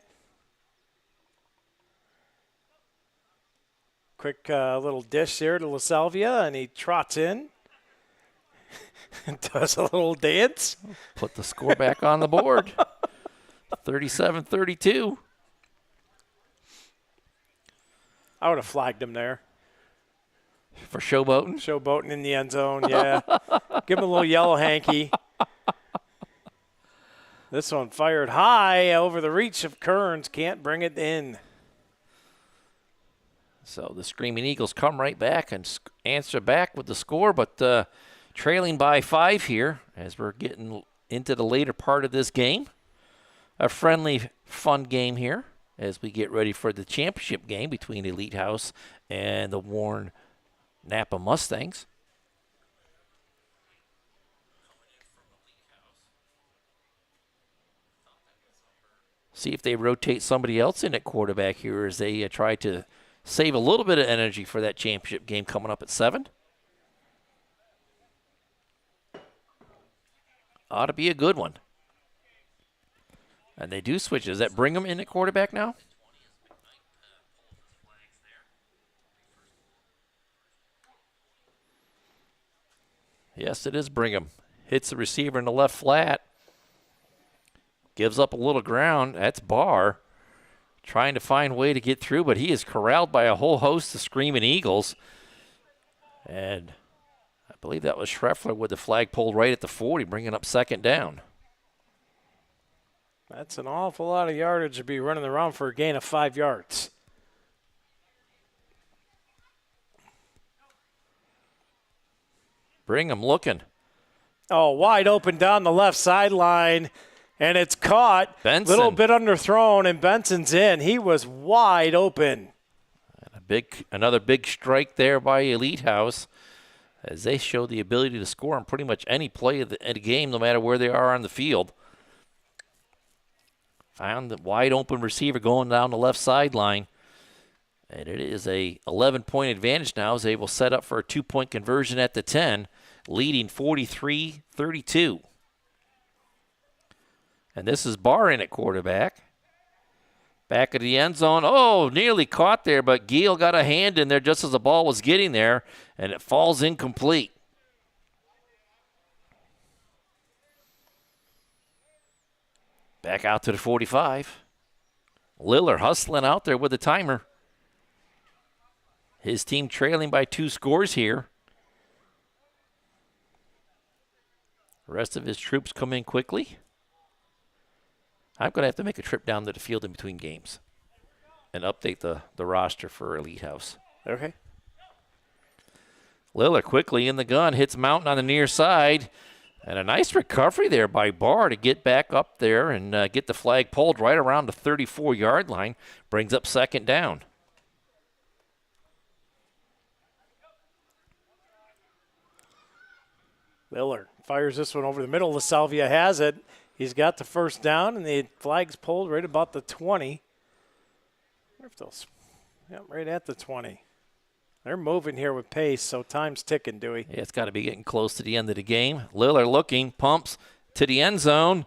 Quick little dish there to LaSalvia, and he trots in and does a little dance. Put the score back on the board. 37-32. I would have flagged him there. For showboating? Showboating in the end zone, yeah. Give him a little yellow hanky. This one fired high over the reach of Kearns. Can't bring it in. So the Screaming Eagles come right back and answer back with the score, but trailing by 5 here as we're getting into the later part of this game. A friendly, fun game here as we get ready for the championship game between Elite House and the Warren NAPA Mustangs. See if they rotate somebody else in at quarterback here as they try to save a little bit of energy for that championship game coming up at 7. Ought to be a good one. And they do switch. Does that bring them in at quarterback now? Yes, it is Brigham. Hits the receiver in the left flat. Gives up a little ground. That's Barr trying to find a way to get through, but he is corralled by a whole host of Screaming Eagles. And I believe that was Schreffler with the flag pulled right at the 40, bringing up second down. That's an awful lot of yardage to be running around for a gain of 5 yards. Brigham looking. Oh, wide open down the left sideline, and it's caught. A little bit underthrown, and Benson's in. He was wide open. And another big strike there by Elite House as they show the ability to score on pretty much any play of the game, no matter where they are on the field. Found the wide open receiver going down the left sideline. And it is a 11-point advantage now as they will set up for a 2-point conversion at the 10, leading 43-32. And this is Barr in at quarterback. Back of the end zone. Oh, nearly caught there, but Giel got a hand in there just as the ball was getting there, and it falls incomplete. Back out to the 45. Liller hustling out there with the timer. His team trailing by 2 scores here. The rest of his troops come in quickly. I'm going to have to make a trip down to the field in between games and update the roster for Elite House. Okay. Liller quickly in the gun, hits Mountain on the near side. And a nice recovery there by Barr to get back up there and get the flag pulled right around the 34-yard line. Brings up second down. Liller fires this one over the middle. LaSalvia has it. He's got the first down, and the flag's pulled right about the 20. Right at the 20. They're moving here with pace, so time's ticking, Dewey. Yeah, it's got to be getting close to the end of the game. Liller looking, pumps to the end zone,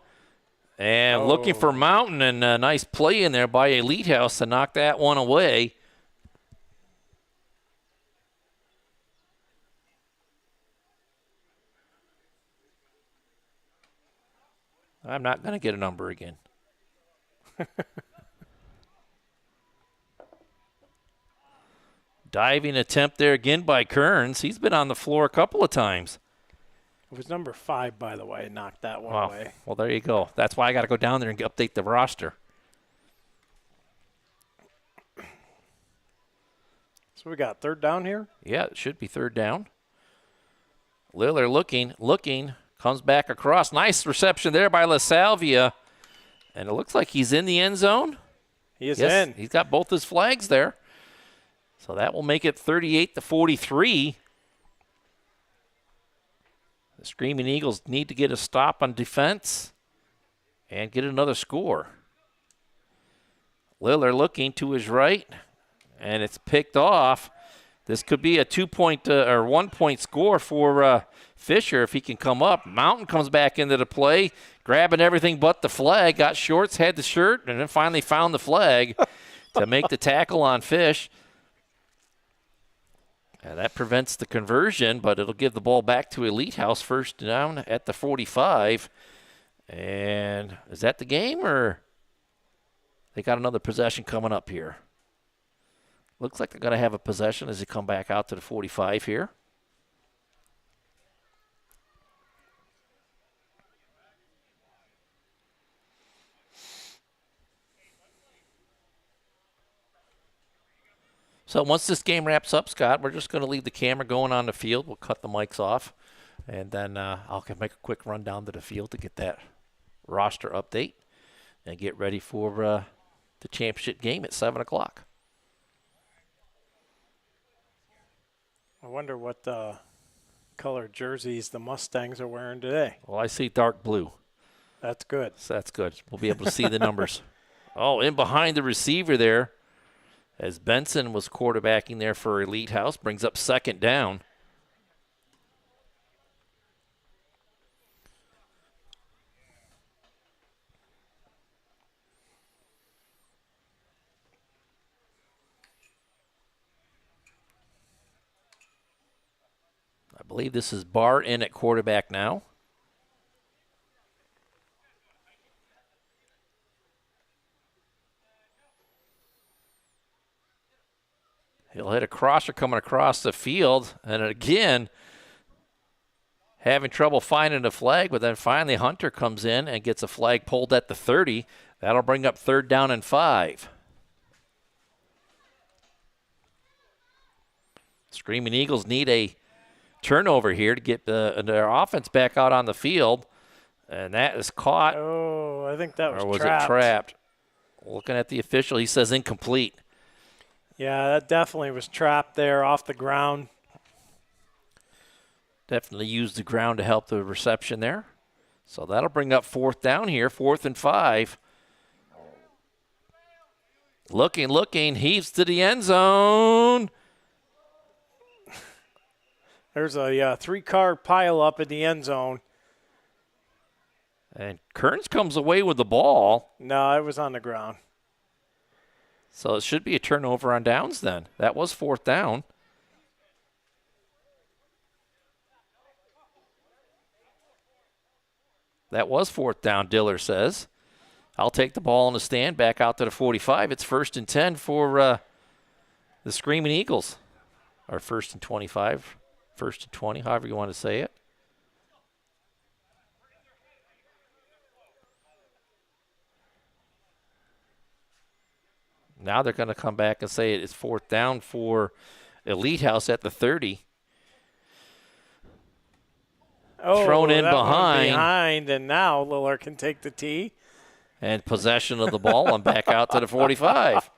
and looking for Mountain, and a nice play in there by Elite House to knock that one away. I'm not going to get a number again. Diving attempt there again by Kearns. He's been on the floor a couple of times. It was number 5, by the way, knocked that one away. Well, there you go. That's why I got to go down there and update the roster. So we got third down here? Yeah, it should be third down. Lillard looking, comes back across. Nice reception there by LaSalvia. And it looks like he's in the end zone. He is Yes, in. he's got both his flags there. So that will make it 38-43. The Screaming Eagles need to get a stop on defense and get another score. Lillard looking to his right, and it's picked off. This could be a 2-point or 1-point score for Fisher if he can come up. Mountain comes back into the play, grabbing everything but the flag. Got shorts, had the shirt, and then finally found the flag to make the tackle on Fish. And that prevents the conversion, but it'll give the ball back to Elite House, first down at the 45. And is that the game, or they got another possession coming up here? Looks like they're going to have a possession as they come back out to the 45 here. So once this game wraps up, Scott, we're just going to leave the camera going on the field. We'll cut the mics off, and then I'll make a quick run down to the field to get that roster update and get ready for the championship game at 7 o'clock. I wonder what color jerseys the Mustangs are wearing today. Well, I see dark blue. That's good. So that's good. We'll be able to see the numbers. Oh, in behind the receiver there, as Benson was quarterbacking there for Elite House, brings up second down. I believe this is Barr in at quarterback now. He'll hit a crosser coming across the field, and again, having trouble finding a flag, but then finally Hunter comes in and gets a flag pulled at the 30. That'll bring up 3rd down and 5. Screaming Eagles need a turnover here to get their offense back out on the field, and that is caught. Oh, I think that was or was trapped. it trapped? Looking at the official, he says incomplete. Yeah, that definitely was trapped there off the ground. Definitely used the ground to help the reception there. So that'll bring up 4th down here, 4th and 5. Looking, heaves to the end zone. There's a 3-car pile up in the end zone. And Kearns comes away with the ball. No, it was on the ground. So it should be a turnover on downs then. That was 4th down. That was 4th down, Diller says. I'll take the ball on the stand, back out to the 45. It's 1st and 10 for the Screaming Eagles. Or 1st and 25, 1st and 20, however you want to say it. Now they're going to come back and say it's 4th down for Elite House at the 30. Oh, Thrown in that one behind. and now Lillard can take the tee. And possession of the ball and back out to the 45.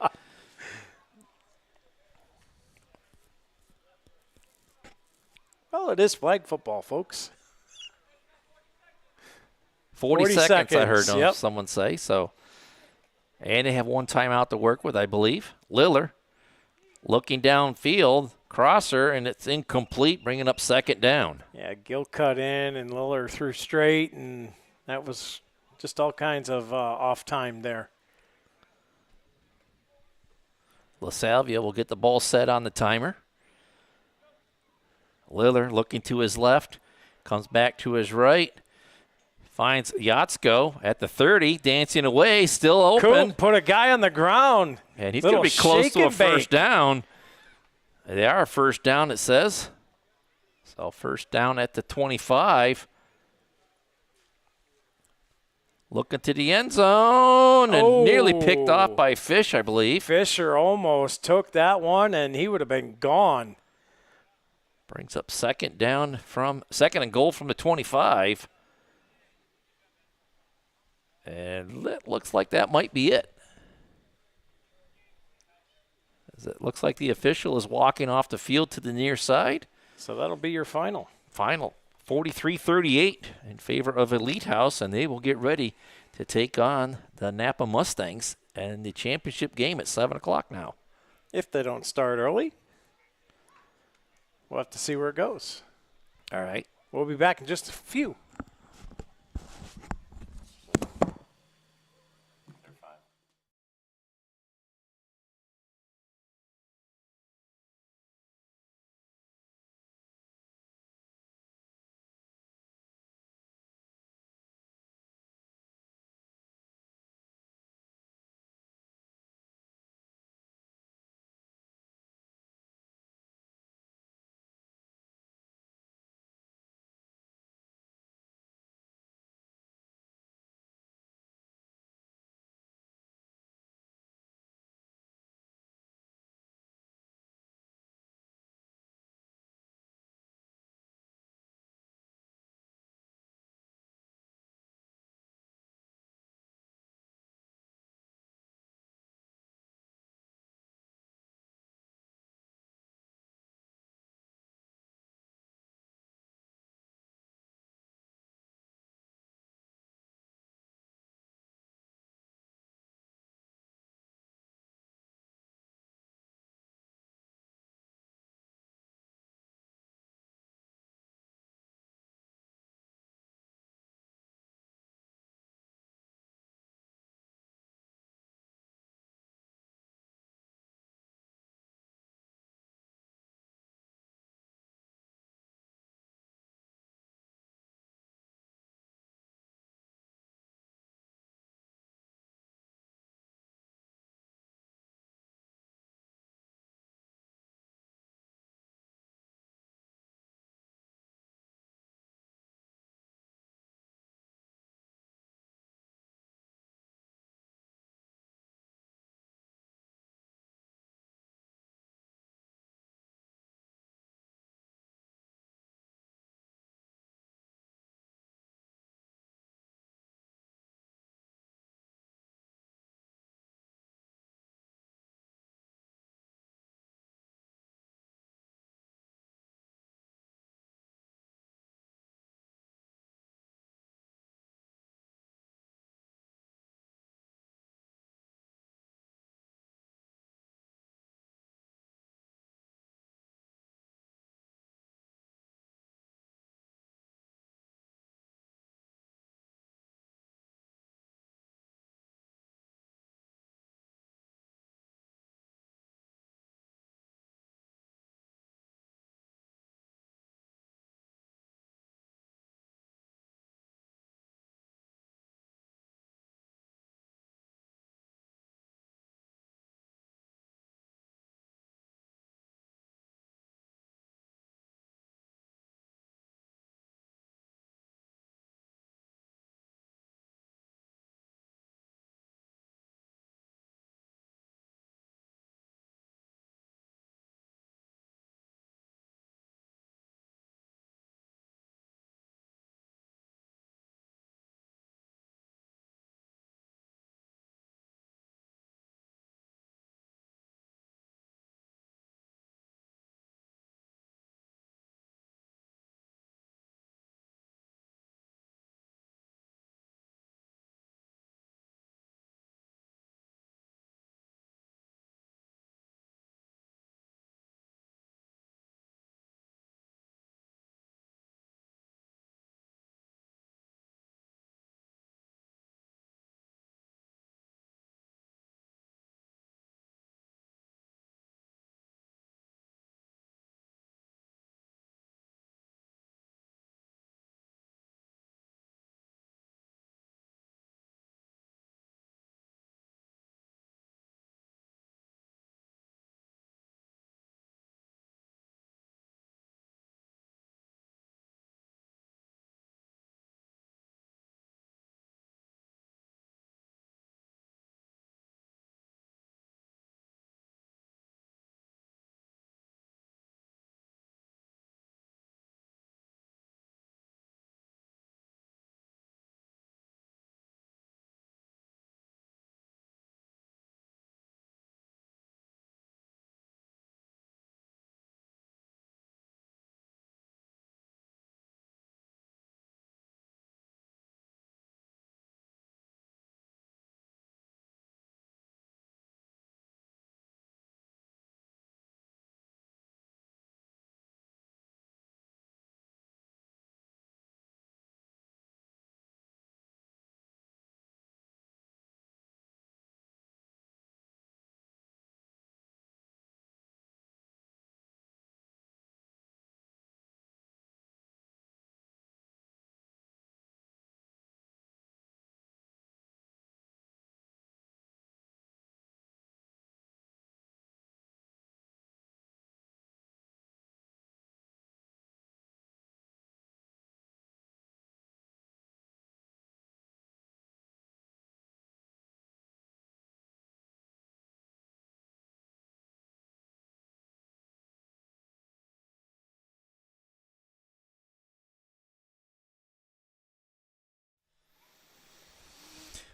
Well, it is flag football, folks. 40 seconds, I heard yep. someone say. So, and they have one timeout to work with, I believe. Lillard looking downfield, crosser, and it's incomplete, bringing up 2nd down. Yeah, Gill cut in and Lillard threw straight, and that was just all kinds of off time there. LaSalvia will get the ball set on the timer. Lillard looking to his left, comes back to his right, finds Yatsko at the 30, dancing away, still open. Cool. Put a guy on the ground. And he's going to be close to a first down. They are a first down, it says. So 1st down at the 25. Looking to the end zone and nearly picked off by Fish, I believe. Fisher almost took that one, and he would have been gone. Brings up second and goal from the 25. And it looks like that might be it. As it looks like the official is walking off the field to the near side. So that'll be your final. Final 43-38 in favor of Elite House, and they will get ready to take on the Napa Mustangs and the championship game at 7 o'clock now. If they don't start early, we'll have to see where it goes. All right. We'll be back in just a few.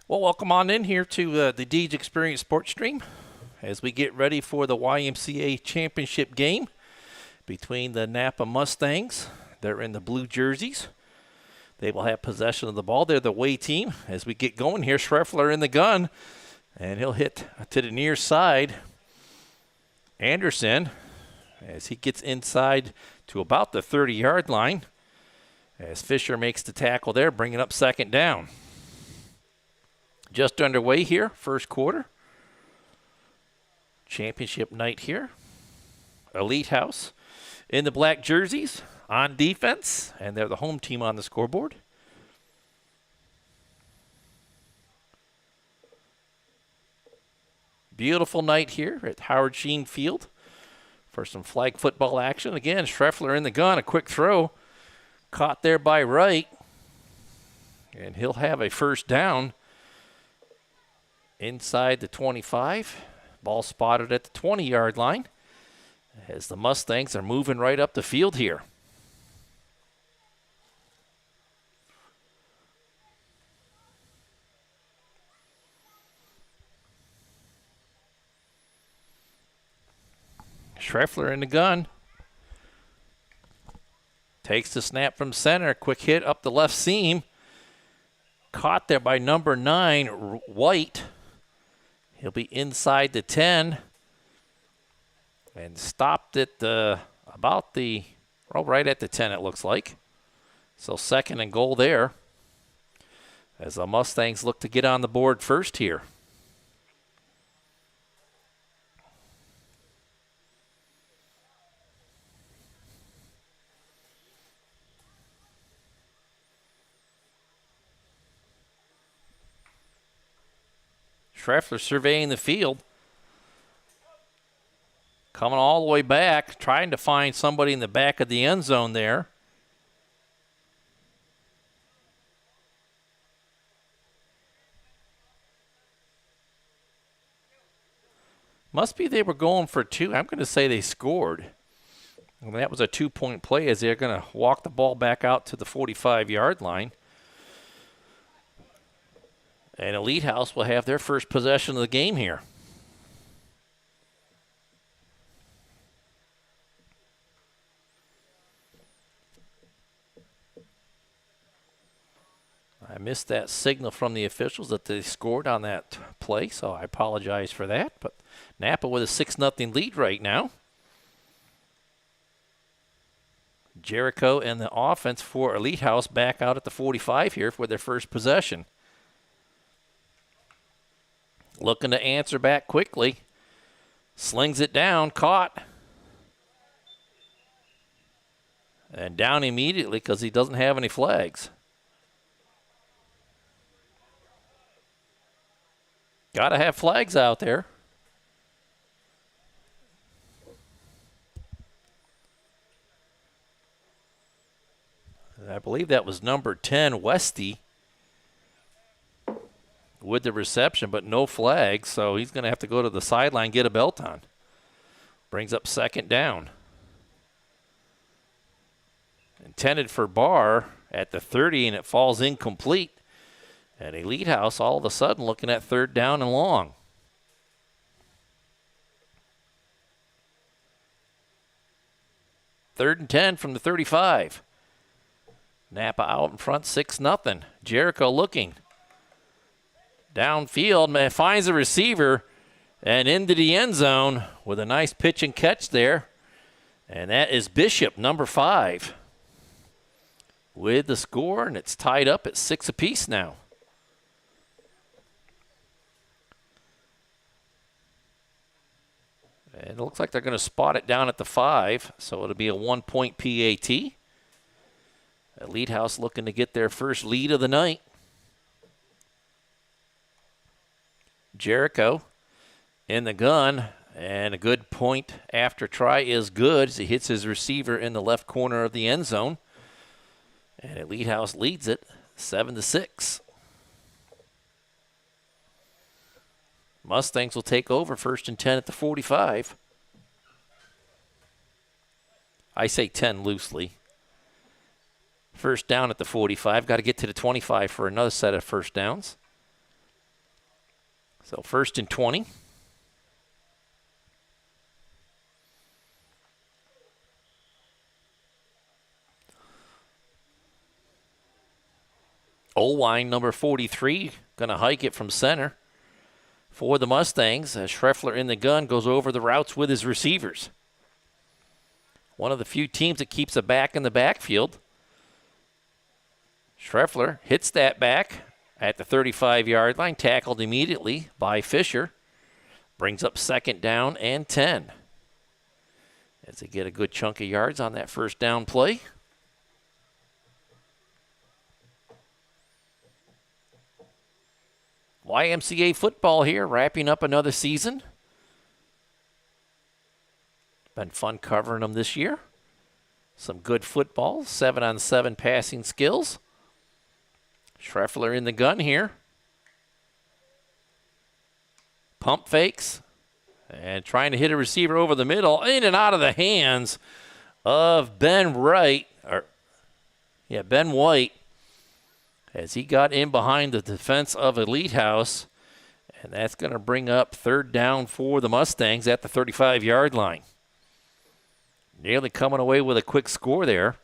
Well, welcome on in here to the Deej Experience Sports Stream as we get ready for the YMCA championship game between the NAPA Mustangs. They're in the blue jerseys. They will have possession of the ball. They're the away team. As we get going here, Schreffler in the gun, and he'll hit to the near side. Anderson, as he gets inside to about the 30-yard line, as Fisher makes the tackle there, bringing up second down. Just underway here, first quarter. Championship night here. Elite House in the black jerseys on defense, and they're the home team on the scoreboard. Beautiful night here at Howard Sheen Field for some flag football action. Again, Schreffler in the gun, a quick throw. Caught there by Wright, and he'll have a first down inside the 25. Ball spotted at the 20-yard line as the Mustangs are moving right up the field here. Schreffler in the gun. Takes the snap from center. Quick hit up the left seam. Caught there by number 9, White. He'll be inside the 10. And stopped at right at the 10 it looks like. So second and goal there as the Mustangs look to get on the board first here. Schreffler surveying the field. Coming all the way back, trying to find somebody in the back of the end zone there. Must be they were going for two. I'm going to say they scored. And that was a 2-point play as they're going to walk the ball back out to the 45-yard line. And Elite House will have their first possession of the game here. I missed that signal from the officials that they scored on that play, so I apologize for that. But NAPA with a 6-0 lead right now. Jericho and the offense for Elite House back out at the 45 here for their first possession. Looking to answer back quickly. Slings it down, caught. And down immediately because he doesn't have any flags. Got to have flags out there. And I believe that was number 10, Westy, with the reception, but no flag, so he's going to have to go to the sideline, get a belt on. Brings up second down. Intended for Barr at the 30, and it falls incomplete. And Elite House all of a sudden looking at third down and long. Third and 10 from the 35. NAPA out in front, 6-0. Jericho looking. Downfield, man, finds a receiver and into the end zone with a nice pitch and catch there. And that is Bishop, number 5, with the score, and it's tied up at 6 apiece now. And it looks like they're going to spot it down at the 5, so it'll be a 1-point PAT. Elite House looking to get their first lead of the night. Jericho in the gun, and a good point after try is good as he hits his receiver in the left corner of the end zone. And Elite House leads it 7-6. Mustangs will take over first and 10 at the 45. I say 10 loosely. First down at the 45. Got to get to the 25 for another set of first downs. So 1st and 20. Olwine, number 43, going to hike it from center for the Mustangs. Schreffler in the gun goes over the routes with his receivers. One of the few teams that keeps a back in the backfield. Schreffler hits that back at the 35-yard line, tackled immediately by Fisher. Brings up 2nd down and 10. As they get a good chunk of yards on that 1st down play. YMCA football here, wrapping up another season. Been fun covering them this year. Some good football, 7-on-7 passing skills. Schreffler in the gun here. Pump fakes. And trying to hit a receiver over the middle, in and out of the hands of Ben White. As he got in behind the defense of Elite House. And that's going to bring up 3rd down for the Mustangs at the 35-yard line. Nearly coming away with a quick score there.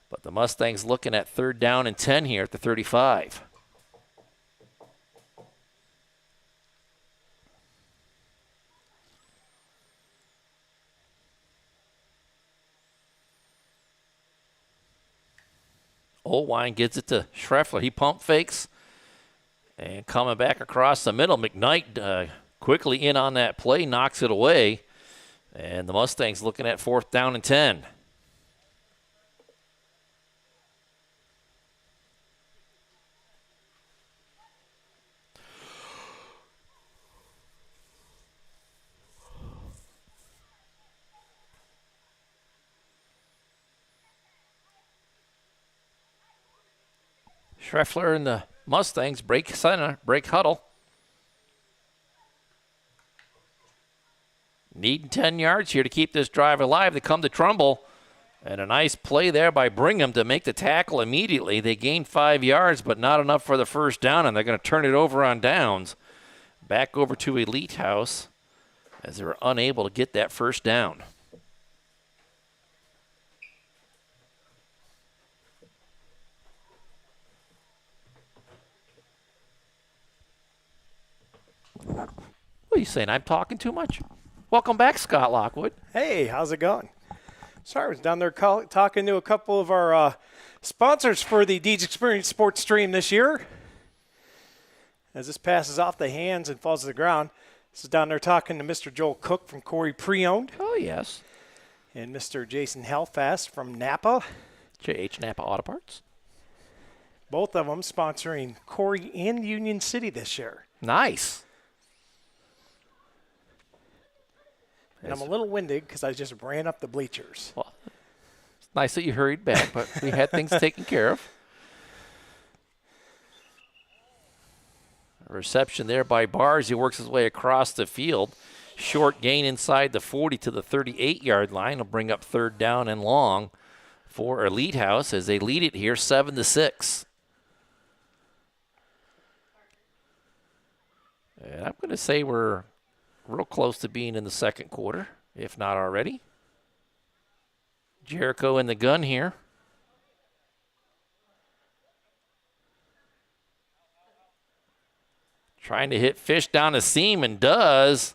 But the Mustangs looking at 3rd down and 10 here at the 35. Olwine gets it to Schreffler. He pump fakes. And coming back across the middle, McKnight quickly in on that play, knocks it away. And the Mustangs looking at 4th down and 10. Schreffler and the Mustangs break center, break huddle. Needing 10 yards here to keep this drive alive. They come to Trumbull. And a nice play there by Brigham to make the tackle immediately. They gain 5 yards, but not enough for the 1st down, and they're going to turn it over on downs. Back over to Elite House as they were unable to get that 1st down. What are you saying? I'm talking too much? Welcome back, Scott Lockwood. Hey, how's it going? Sorry, I was down there talking to a couple of our sponsors for the Deej Experience Sports Stream this year. As this passes off the hands and falls to the ground, this is down there talking to Mr. Joel Cook from Corey Pre-Owned. Oh, yes. And Mr. Jason Helfast from NAPA. JH Napa Auto Parts. Both of them sponsoring Corey and Union City this year. Nice. And I'm a little winded because I just ran up the bleachers. Well, it's nice that you hurried back, but we had things taken care of. A reception there by Bars. He works his way across the field. Short gain inside the 40 to the 38-yard line. Will bring up 3rd down and long for Elite House as they lead it here 7-6. And I'm going to say we're real close to being in the 2nd quarter, if not already. Jericho in the gun here. Trying to hit Fish down the seam and does,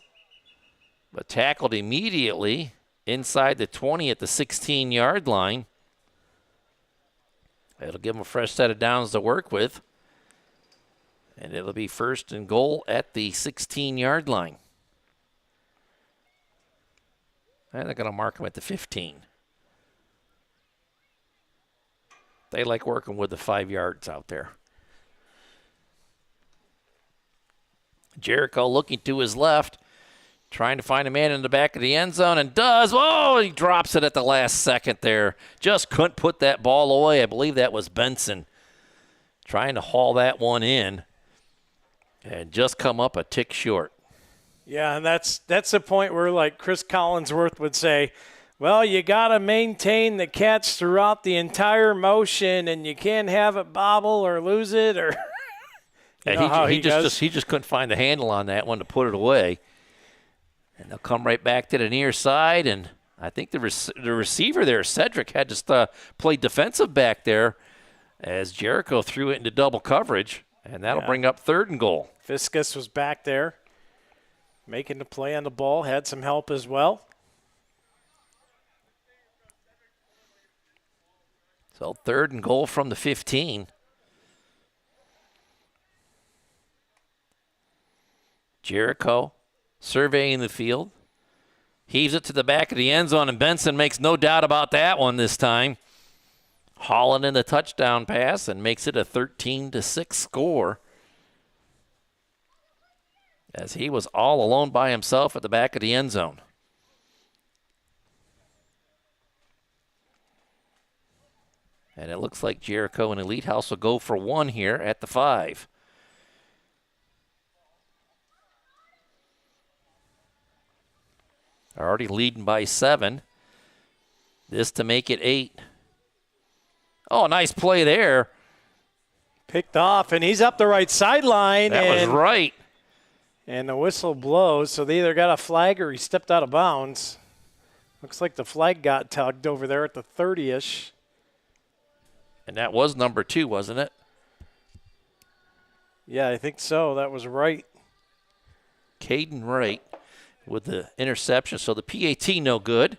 but tackled immediately inside the 20 at the 16-yard line. It'll give them a fresh set of downs to work with. And it'll be 1st and goal at the 16-yard line. And they're going to mark them at the 15. They like working with the 5 yards out there. Jericho looking to his left, trying to find a man in the back of the end zone, and does. Oh, he drops it at the last second there. Just couldn't put that ball away. I believe that was Benson trying to haul that one in and just come up a tick short. Yeah, and that's the point where, like Chris Collinsworth would say, well, you got to maintain the catch throughout the entire motion, and you can't have it bobble or lose it. Or You know how he does? just couldn't find the handle on that one to put it away. And they'll come right back to the near side, and I think the receiver there, Cedric, had to play defensive back there as Jericho threw it into double coverage, and that'll bring up 3rd and goal. Fiskus was back there making the play on the ball, had some help as well. So 3rd and goal from the 15. Jericho surveying the field. Heaves it to the back of the end zone, and Benson makes no doubt about that one this time. Hauling in the touchdown pass and makes it a 13-6 score, as he was all alone by himself at the back of the end zone. And it looks like Jericho and Elite House will go for 1 here at the 5. Already leading by 7. This to make it 8. Oh, nice play there. Picked off, and he's up the right sideline. That was right. And the whistle blows, so they either got a flag or he stepped out of bounds. Looks like the flag got tugged over there at the 30-ish. And that was number 2, wasn't it? Yeah, I think so. That was right. Caden Wright with the interception. So the PAT no good.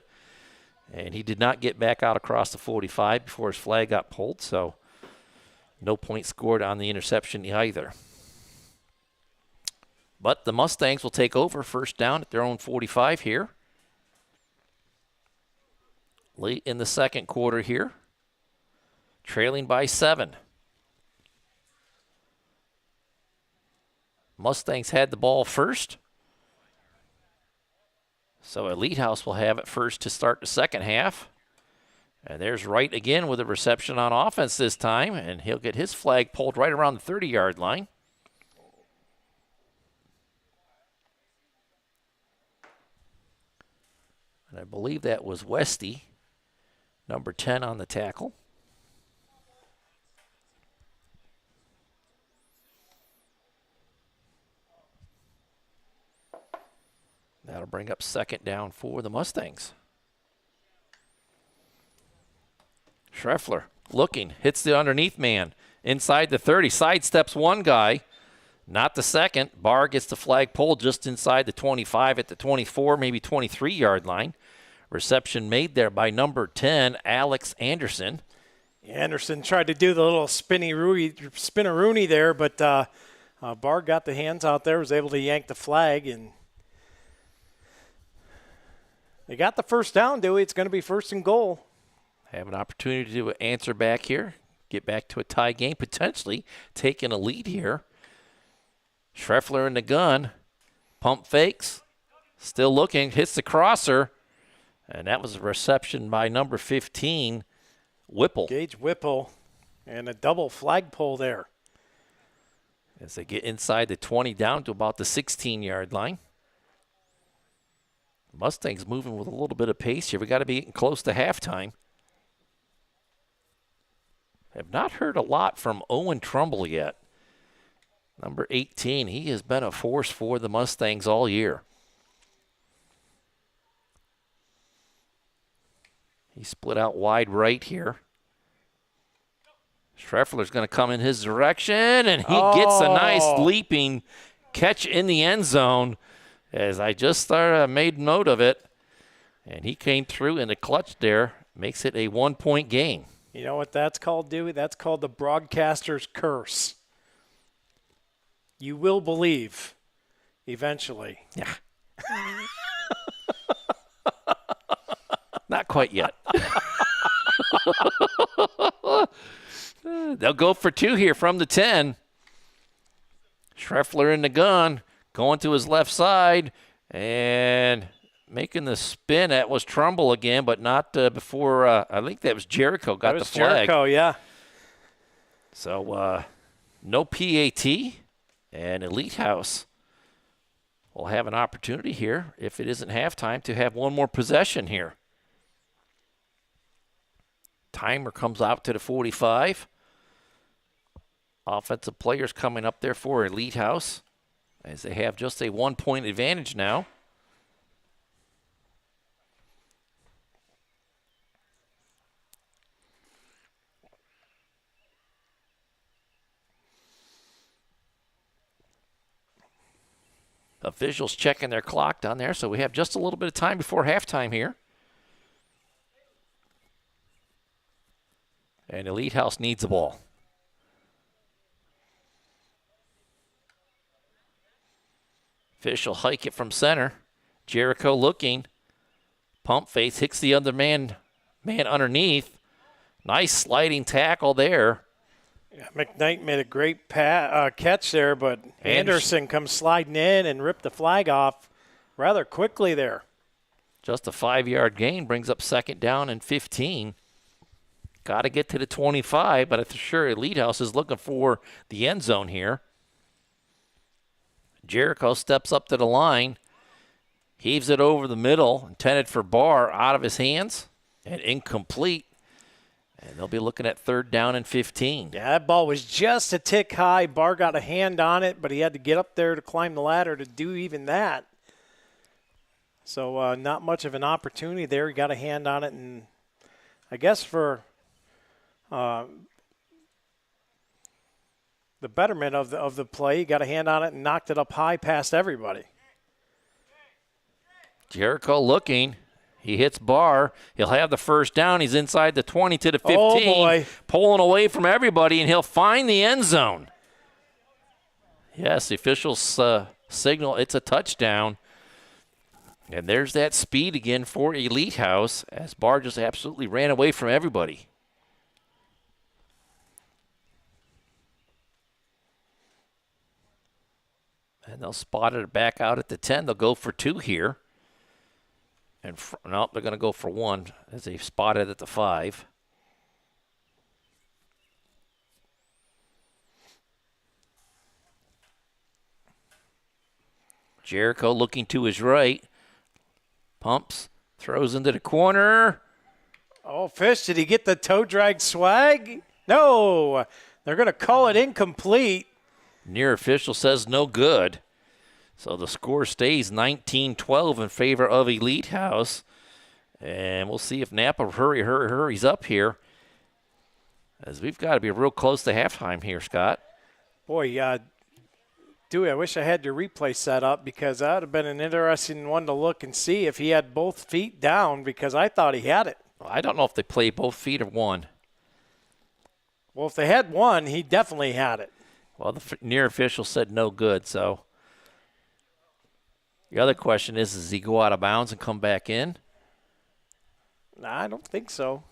And he did not get back out across the 45 before his flag got pulled. So no point scored on the interception either. But the Mustangs will take over 1st down at their own 45 here. Late in the 2nd quarter here. Trailing by 7. Mustangs had the ball first. So Elite House will have it first to start the 2nd half. And there's Wright again with a reception on offense this time, and he'll get his flag pulled right around the 30-yard line. And I believe that was Westy, number 10 on the tackle. That'll bring up 2nd down for the Mustangs. Schreffler looking, hits the underneath man inside the 30, sidesteps one guy, not the second. Barr gets the flag pulled just inside the 25 at the 24, maybe 23-yard line. Reception made there by number 10, Alex Anderson. Anderson tried to do the little spinneroonie there, but Barr got the hands out there, was able to yank the flag, and they got the 1st down, Dewey. It's going to be 1st and goal. Have an opportunity to answer back here, get back to a tie game, potentially taking a lead here. Schreffler in the gun, pump fakes, still looking, hits the crosser, and that was a reception by number 15, Whipple. Gage Whipple, and a double flagpole there. As they get inside the 20 down to about the 16-yard line. Mustangs moving with a little bit of pace here. We got to be getting close to halftime. Have not heard a lot from Owen Trumbull yet. Number 18, he has been a force for the Mustangs all year. He split out wide right here. Schreffler's going to come in his direction, and he gets a nice leaping catch in the end zone, as I just made note of it. And he came through in the clutch there, makes it a 1-point game. You know what that's called, Dewey? That's called the broadcaster's curse. You will believe eventually. Yeah. Not quite yet. They'll go for 2 here from the 10. Schreffler in the gun, going to his left side, and making the spin. That was Trumbull again, but not before, I think that was Jericho got the flag. Jericho, yeah. So no PAT, and Elite House will have an opportunity here, if it isn't halftime, to have one more possession here. Timer comes out to the 45. offensive players coming up there for Elite House, as they have just a 1-point advantage now. Officials checking their clock down there, so we have just a little bit of time before halftime here. And Elite House needs the ball. Official hike it from center. Jericho looking. Pump face, hits the other man underneath. Nice sliding tackle there. Yeah, McKnight made a great catch there, but Anderson comes sliding in and ripped the flag off rather quickly there. Just a 5-yard gain brings up 2nd down and 15. Got to get to the 25, but I'm sure Elite House is looking for the end zone here. Jericho steps up to the line, heaves it over the middle, intended for Barr, out of his hands, and incomplete. And they'll be looking at 3rd down and 15. Yeah, that ball was just a tick high. Barr got a hand on it, but he had to get up there to climb the ladder to do even that. So not much of an opportunity there. He got a hand on it, and I guess for the betterment of the play, he got a hand on it and knocked it up high past everybody. Jericho looking. He hits Barr. He'll have the 1st down. He's inside the 20 to the 15. Oh, boy. Pulling away from everybody, and he'll find the end zone. Yes, the officials signal it's a touchdown. And there's that speed again for Elite House, as Barr just absolutely ran away from everybody. And they'll spot it back out at the 10. They'll go for 2 here. And no, they're going to go for 1 as they've spotted at the 5. Jericho looking to his right. Pumps, throws into the corner. Oh, Fish, did he get the toe drag swag? No, they're going to call it incomplete. Near official says no good. So the score stays 19-12 in favor of Elite House. And we'll see if NAPA hurries up here, as we've got to be real close to halftime here, Scott. Boy, Dewey, I wish I had your replay set up, because that would have been an interesting one to look and see if he had both feet down, because I thought he had it. I don't know if they play both feet or one. Well, if they had one, he definitely had it. Well, the near official said no good, so the other question is, does he go out of bounds and come back in? Nah, I don't think so.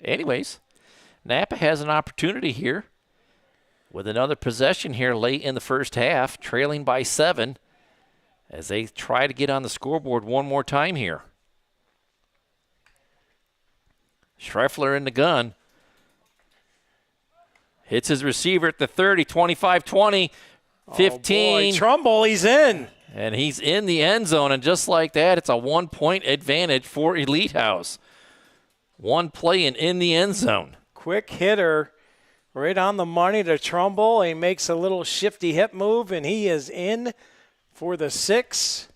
Anyways, NAPA has an opportunity here with another possession here late in the first half, trailing by 7, as they try to get on the scoreboard one more time here. Schreffler in the gun. Hits his receiver at the 30, 25, 20, 15. Oh boy, Trumbull, he's in. And he's in the end zone, and just like that, it's a 1-point advantage for Elite House. One play and in the end zone. Quick hitter, right on the money to Trumbull. He makes a little shifty hip move, and he is in for the 6.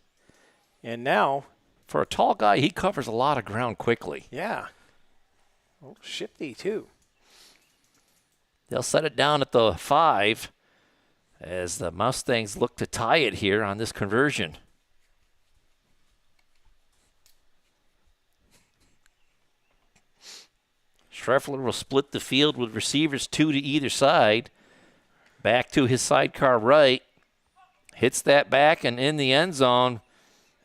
And now, for a tall guy, he covers a lot of ground quickly. Yeah. Oh, shifty, too. They'll set it down at the 5 as the Mustangs look to tie it here on this conversion. Schreffler will split the field with receivers 2 to either side. Back to his sidecar right. Hits that back and in the end zone,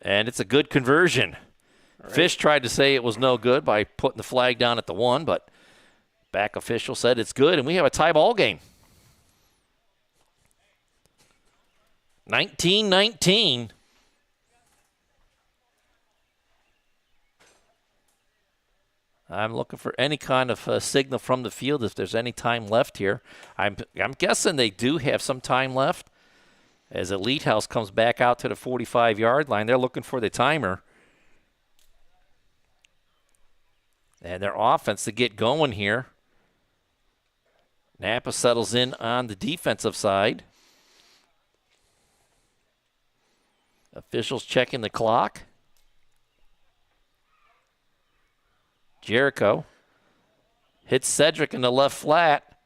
and it's a good conversion. Right. Fish tried to say it was no good by putting the flag down at the 1, but back official said it's good, and we have a tie ball game. 19-19. I'm looking for any kind of signal from the field if there's any time left here. I'm guessing they do have some time left, as Elite House comes back out to the 45-yard line. They're looking for the timer. And their offense to get going here. NAPA settles in on the defensive side. Officials checking the clock. Jericho hits Cedric in the left flat,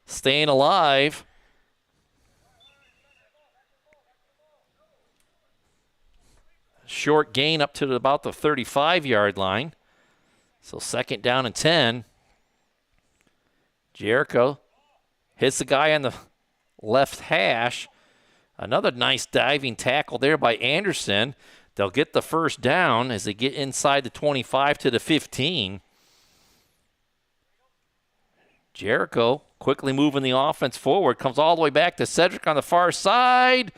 staying alive. Short gain up to about the 35-yard line. So 2nd down and 10. Jericho hits the guy on the left hash. Another nice diving tackle there by Anderson. They'll get the first down as they get inside the 25 to the 15. Jericho quickly moving the offense forward. Comes all the way back to Cedric on the far side.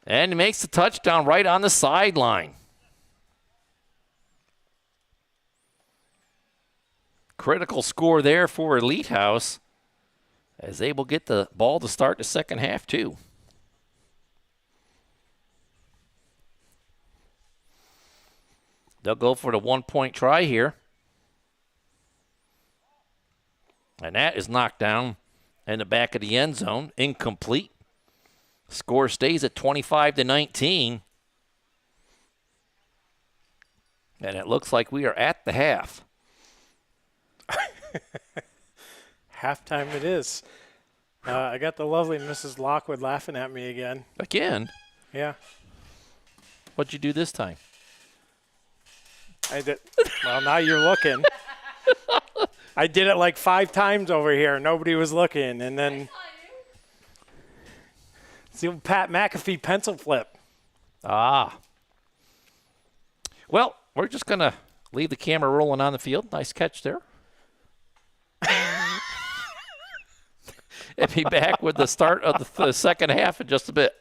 And makes the touchdown right on the sideline. Critical score there for Elite House as they will get the ball to start the second half too. They'll go for the 1-point try here. And that is knocked down in the back of the end zone. Incomplete. Score stays at 25-19. And it looks like we are at the half. Halftime it is. I got the lovely Mrs. Lockwood laughing at me again. Again? Yeah. What'd you do this time? I did. Well, now you're looking. I did it like 5 times over here. Nobody was looking. And then see Pat McAfee pencil flip. Ah. Well, we're just going to leave the camera rolling on the field. Nice catch there. And be back with the start of the second half in just a bit.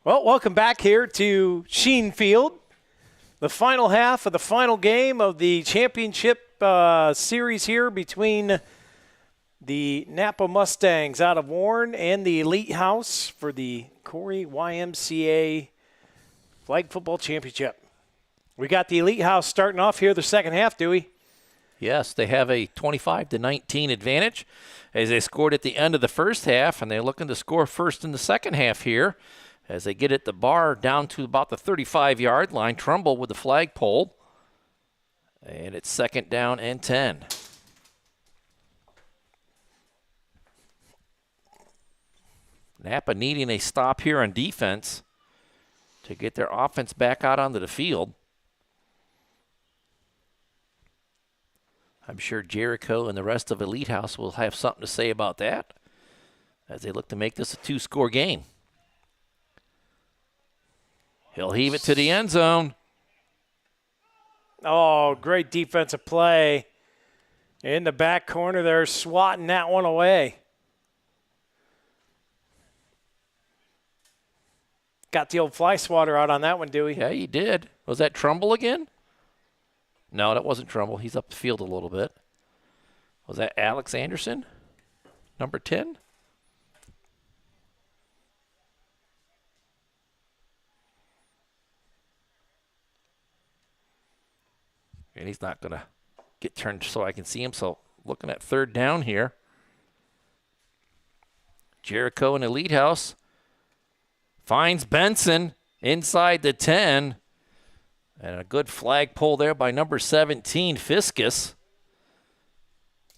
Well, welcome back here to Sheen Field, the final half of the final game of the championship series here between the NAPA Mustangs out of Warren and the Elite House for the Corey YMCA Flag Football Championship. We got the Elite House starting off here the second half, Dewey. Yes, they have a 25-19 advantage as they scored at the end of the first half, and they're looking to score first in the second half here as they get at the bar down to about the 35-yard line. Trumbull with the flagpole, and it's second down and 10. Napa needing a stop here on defense to get their offense back out onto the field. I'm sure Jericho and the rest of Elite House will have something to say about that as they look to make this a two-score game. He'll heave it to the end zone. Oh, great defensive play. In the back corner, they're swatting that one away. Got the old fly swatter out on that one, Dewey. Yeah, he did. Was that Trumbull again? No, that wasn't Trumbull. He's up the field a little bit. Was that Alex Anderson, number 10? And he's not going to get turned so I can see him. So looking at third down here. Jericho and Elite House finds Benson inside the 10. And a good flag pull there by number 17, Fiskus.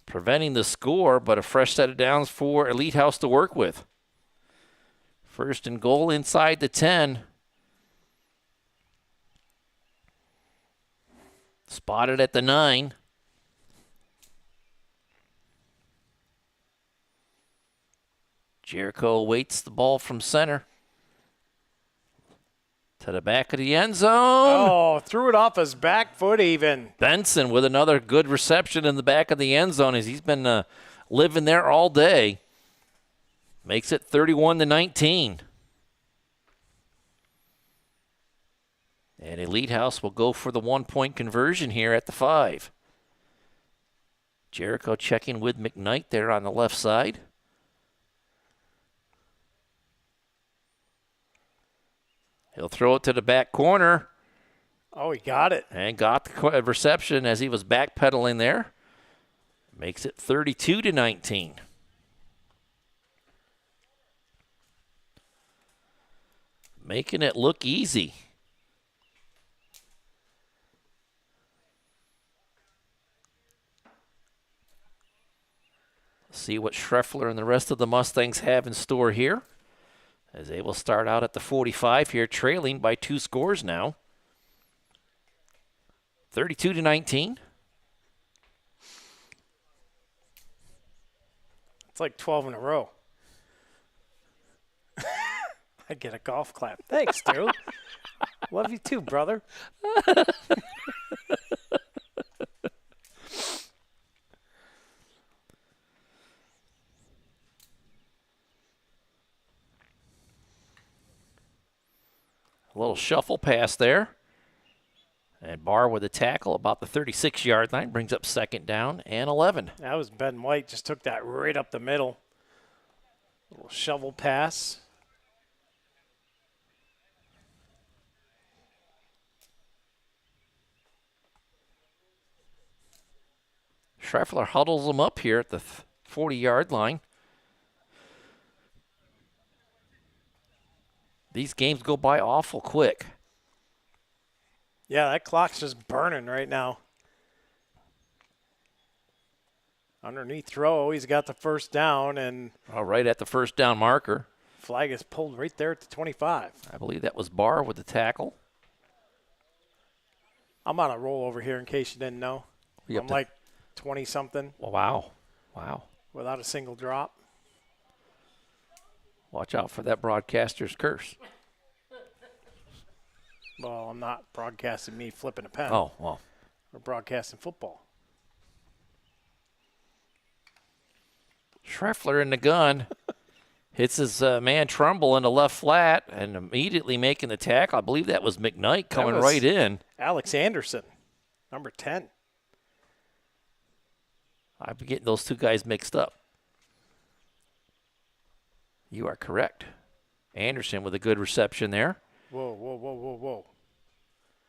Preventing the score, but a fresh set of downs for Elite House to work with. First and goal inside the 10. Spotted at the 9. Jericho awaits the ball from center. To the back of the end zone. Oh, threw it off his back foot even. Benson with another good reception in the back of the end zone as he's been living there all day. Makes it 31-19. And Elite House will go for the 1-point conversion here at the 5. Jericho checking with McKnight there on the left side. He'll throw it to the back corner. Oh, he got it. And got the reception as he was backpedaling there. Makes it 32-19. Making it look easy. See what Schreffler and the rest of the Mustangs have in store here, as they will start out at the 45 here, trailing by 2 scores now. 32-19. It's like 12 in a row. I get a golf clap. Thanks, dude. Love you too, brother. A little shuffle pass there. And Barr with a tackle about the 36-yard line brings up second down and 11. That was Ben White. Just took that right up the middle. Little shovel pass. Schreffler huddles him up here at the 40-yard line. These games go by awful quick. Yeah, that clock's just burning right now. Underneath throw, he's got the first down, and Right at the first down marker. flag is pulled right there at the 25. I believe that was Barr with the tackle. I'm on a roll over here in case you didn't know. You I'm up to- like 20-something Wow. without a single drop. Watch out for that broadcaster's curse. Well, I'm not broadcasting me flipping a pen. Oh, well. We're broadcasting football. Schreffler in the gun. Hits his man Trumbull in the left flat and immediately making the tackle. I believe that was McKnight coming right in. Alex Anderson, number 10. I'm getting those two guys mixed up. You are correct. Anderson with a good reception there. Whoa.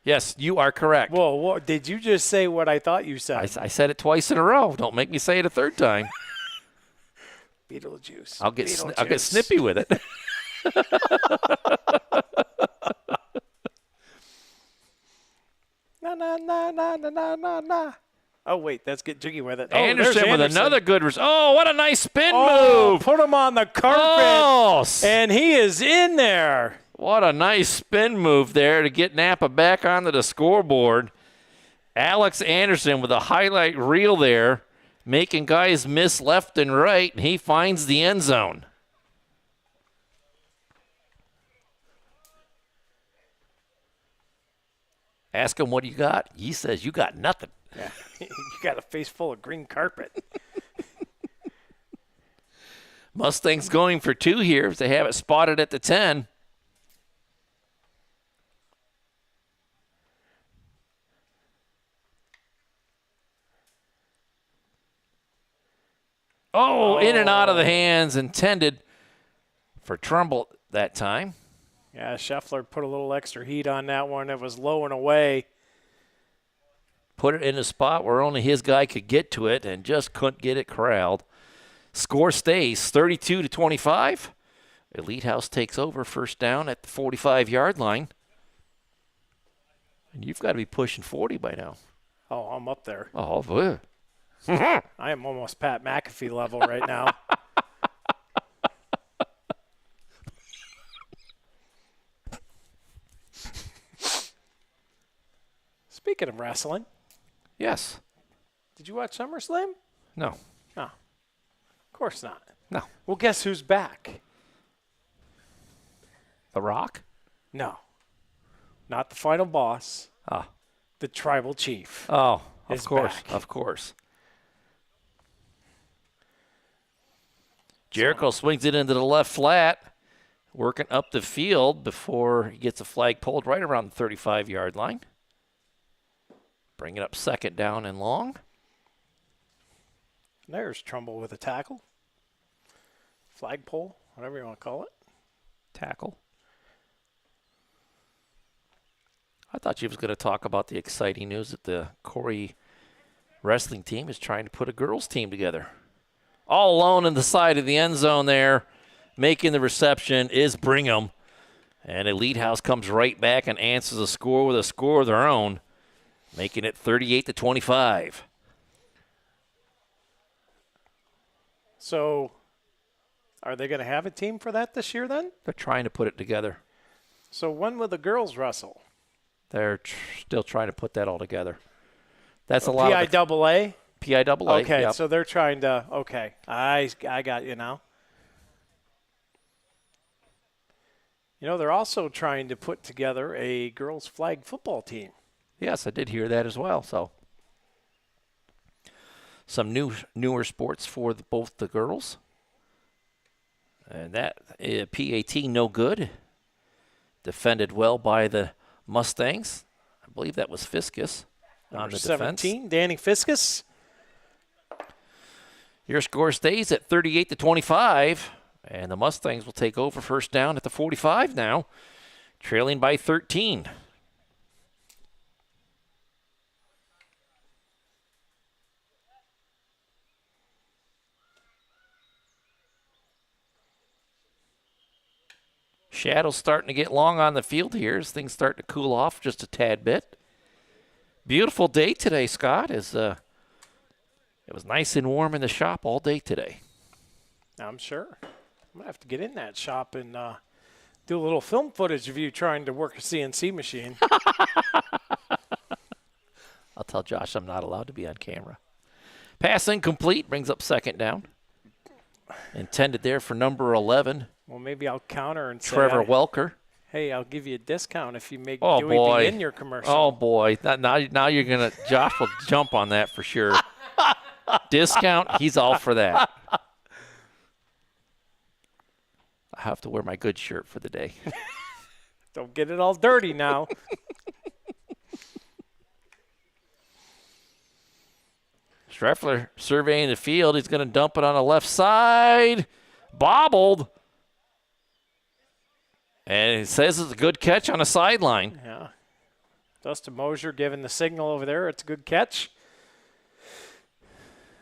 Yes, you are correct. Whoa. Did you just say what I thought you said? I said it twice in a row. Don't make me say it a third time. Beetlejuice. I'll get snippy with it. Na. Oh, wait, let's get jiggy with it. Anderson with another good Oh, what a nice spin move. Put him on the carpet, and he is in there. What a nice spin move there to get NAPA back onto the scoreboard. Alex Anderson with a highlight reel there, making guys miss left and right, and he finds the end zone. Ask him what you got. He says, you got nothing. Yeah, you got a face full of green carpet. Mustangs going for 2 here if they have it spotted at the 10. Oh, in and out of the hands, intended for Trumbull that time. Yeah, Scheffler put a little extra heat on that one. It was low and away. Put it in a spot where only his guy could get to it and just couldn't get it corralled. Score stays 32-25. Elite House takes over, first down at the 45-yard line. And you've got to be pushing 40 by now. Oh, I'm up there. Oh, boy. I am almost Pat McAfee level right now. Speaking of wrestling. Yes. Did you watch SummerSlam? No. No. Of course not. No. Well, guess who's back? The Rock? No. Not the final boss. Ah. The tribal chief. Oh, is of course. back. Of course. Jericho swings it into the left flat, working up the field before he gets a flag pulled right around the 35-yard line. Bring it up second down and long. There's Trumbull with a tackle. Flagpole, whatever you want to call it. Tackle. I thought you was going to talk about the exciting news that the Corey wrestling team is trying to put a girls team together. All alone in the side of the end zone there, making the reception is Brigham. And Elite House comes right back and answers the score with a score of their own, making it 38-25. So, are they going to have a team for that this year then? They're trying to put it together. So when will the girls wrestle? They're still trying to put that all together. That's a lot of PIAA? PIAA. Okay, yep. so they're trying to, okay. I got you now. You know, they're also trying to put together a girls flag football team. Yes, I did hear that as well. So some newer sports for both the girls. And that PAT no good. Defended well by the Mustangs. I believe that was Fiskus on the 17, defense. Danny Fiskus. Your score stays at 38-25, and the Mustangs will take over first down at the 45 now, trailing by 13. Shadows starting to get long on the field here as things start to cool off just a tad bit. Beautiful day today, Scott. It was nice and warm in the shop all day today. I'm sure. I'm going to have to get in that shop and do a little film footage of you trying to work a CNC machine. I'll tell Josh I'm not allowed to be on camera. Pass incomplete, brings up second down. Intended there for number 11. Well, maybe I'll counter and Trevor say, Welker. Hey, I'll give you a discount if you make Oh, Dewey boy. be in your commercial. Oh, boy. Now you're going to – Josh will jump on that for sure. Discount, he's all for that. have to wear my good shirt for the day. Don't get it all dirty now. Schreffler surveying the field. He's going to dump it on the left side. Bobbled. And it says it's a good catch on the sideline. Yeah. Dustin Mosier giving the signal over there. It's a good catch.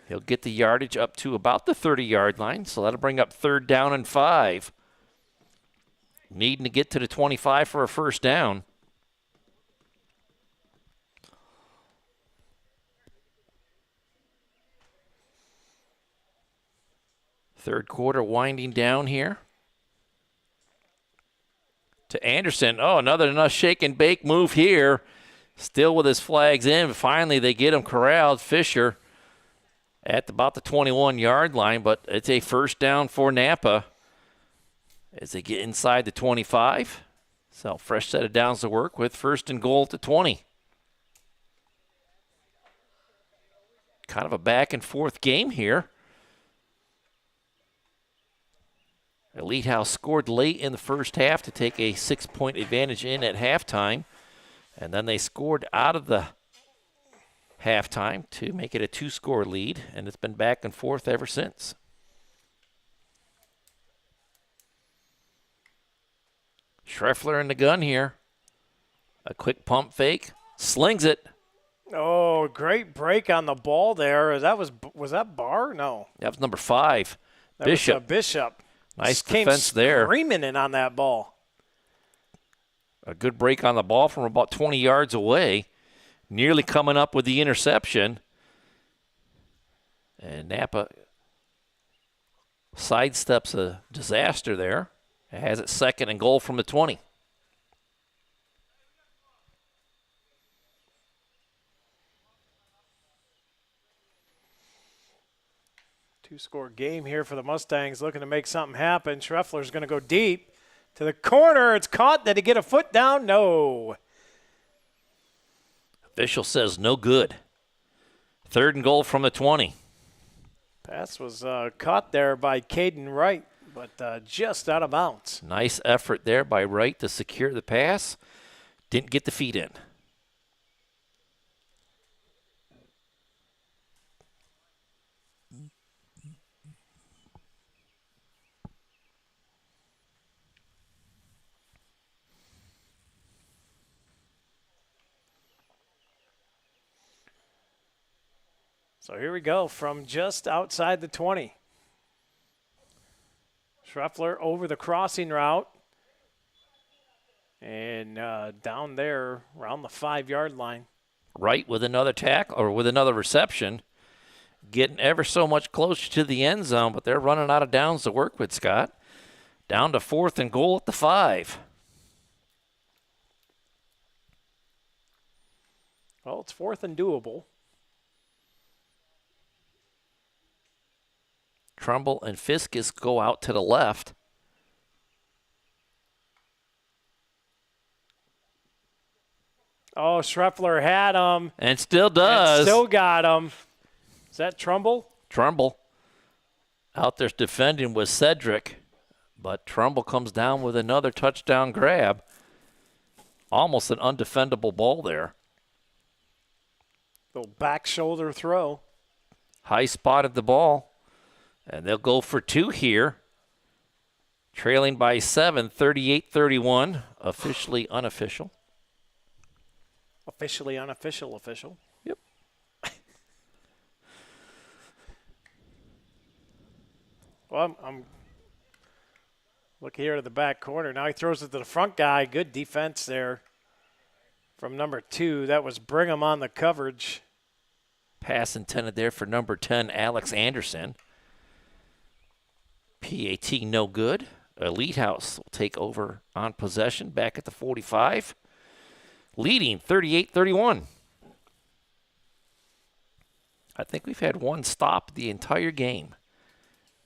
He'll get the yardage up to about the 30-yard line, so that'll bring up 3rd down and 5. Needing to get to the 25 for a first down. Third quarter winding down here. To Anderson. Oh, another shake and bake move here. Still with his flags in. Finally, they get him corralled. Fisher at about the 21-yard line, but it's a first down for Napa as they get inside the 25. So fresh set of downs to work with. 1st and goal at the 20. Kind of a back and forth game here. Elite House scored late in the first half to take a 6-point advantage in at halftime. And then they scored out of the halftime to make it a 2-score lead. And it's been back and forth ever since. Schreffler in the gun here. A quick pump fake. Slings it. Oh, great break on the ball there. Was that Barr? No. That was number 5. That Bishop. was, Bishop. Nice Came defense there. Screaming in on that ball. A good break on the ball from about 20 yards away. Nearly coming up with the interception. And Napa sidesteps a disaster there. It has it 2nd and goal from the 20. Two-score game here for the Mustangs, looking to make something happen. Schreffler's going to go deep to the corner. It's caught. Did he get a foot down? No. Official says no good. 3rd and goal from the 20. Pass was caught there by Caden Wright, but just out of bounds. Nice effort there by Wright to secure the pass. Didn't get the feet in. So here we go from just outside the 20. Schreffler over the crossing route. And down there around the 5-yard line. Wright with another tackle or with another reception. Getting ever so much closer to the end zone, but they're running out of downs to work with, Scott. Down to 4th and goal at the 5. Well, it's 4th and doable. Trumbull and Fiskus go out to the left. Oh, Schreffler had him. And still does. And still got him. Is that Trumbull? Trumbull. Out there defending with Cedric. But Trumbull comes down with another touchdown grab. Almost an undefendable ball there. Little back shoulder throw. High spotted the ball. And they'll go for 2 here. Trailing by 7, 38-31. Officially unofficial. Officially unofficial official. Yep. Well, I'm look here to the back corner. Now he throws it to the front guy. Good defense there from number 2. That was Brigham on the coverage. Pass intended there for number 10, Alex Anderson. PAT no good. Elite House will take over on possession back at the 45. Leading 38-31. I think we've had one stop the entire game.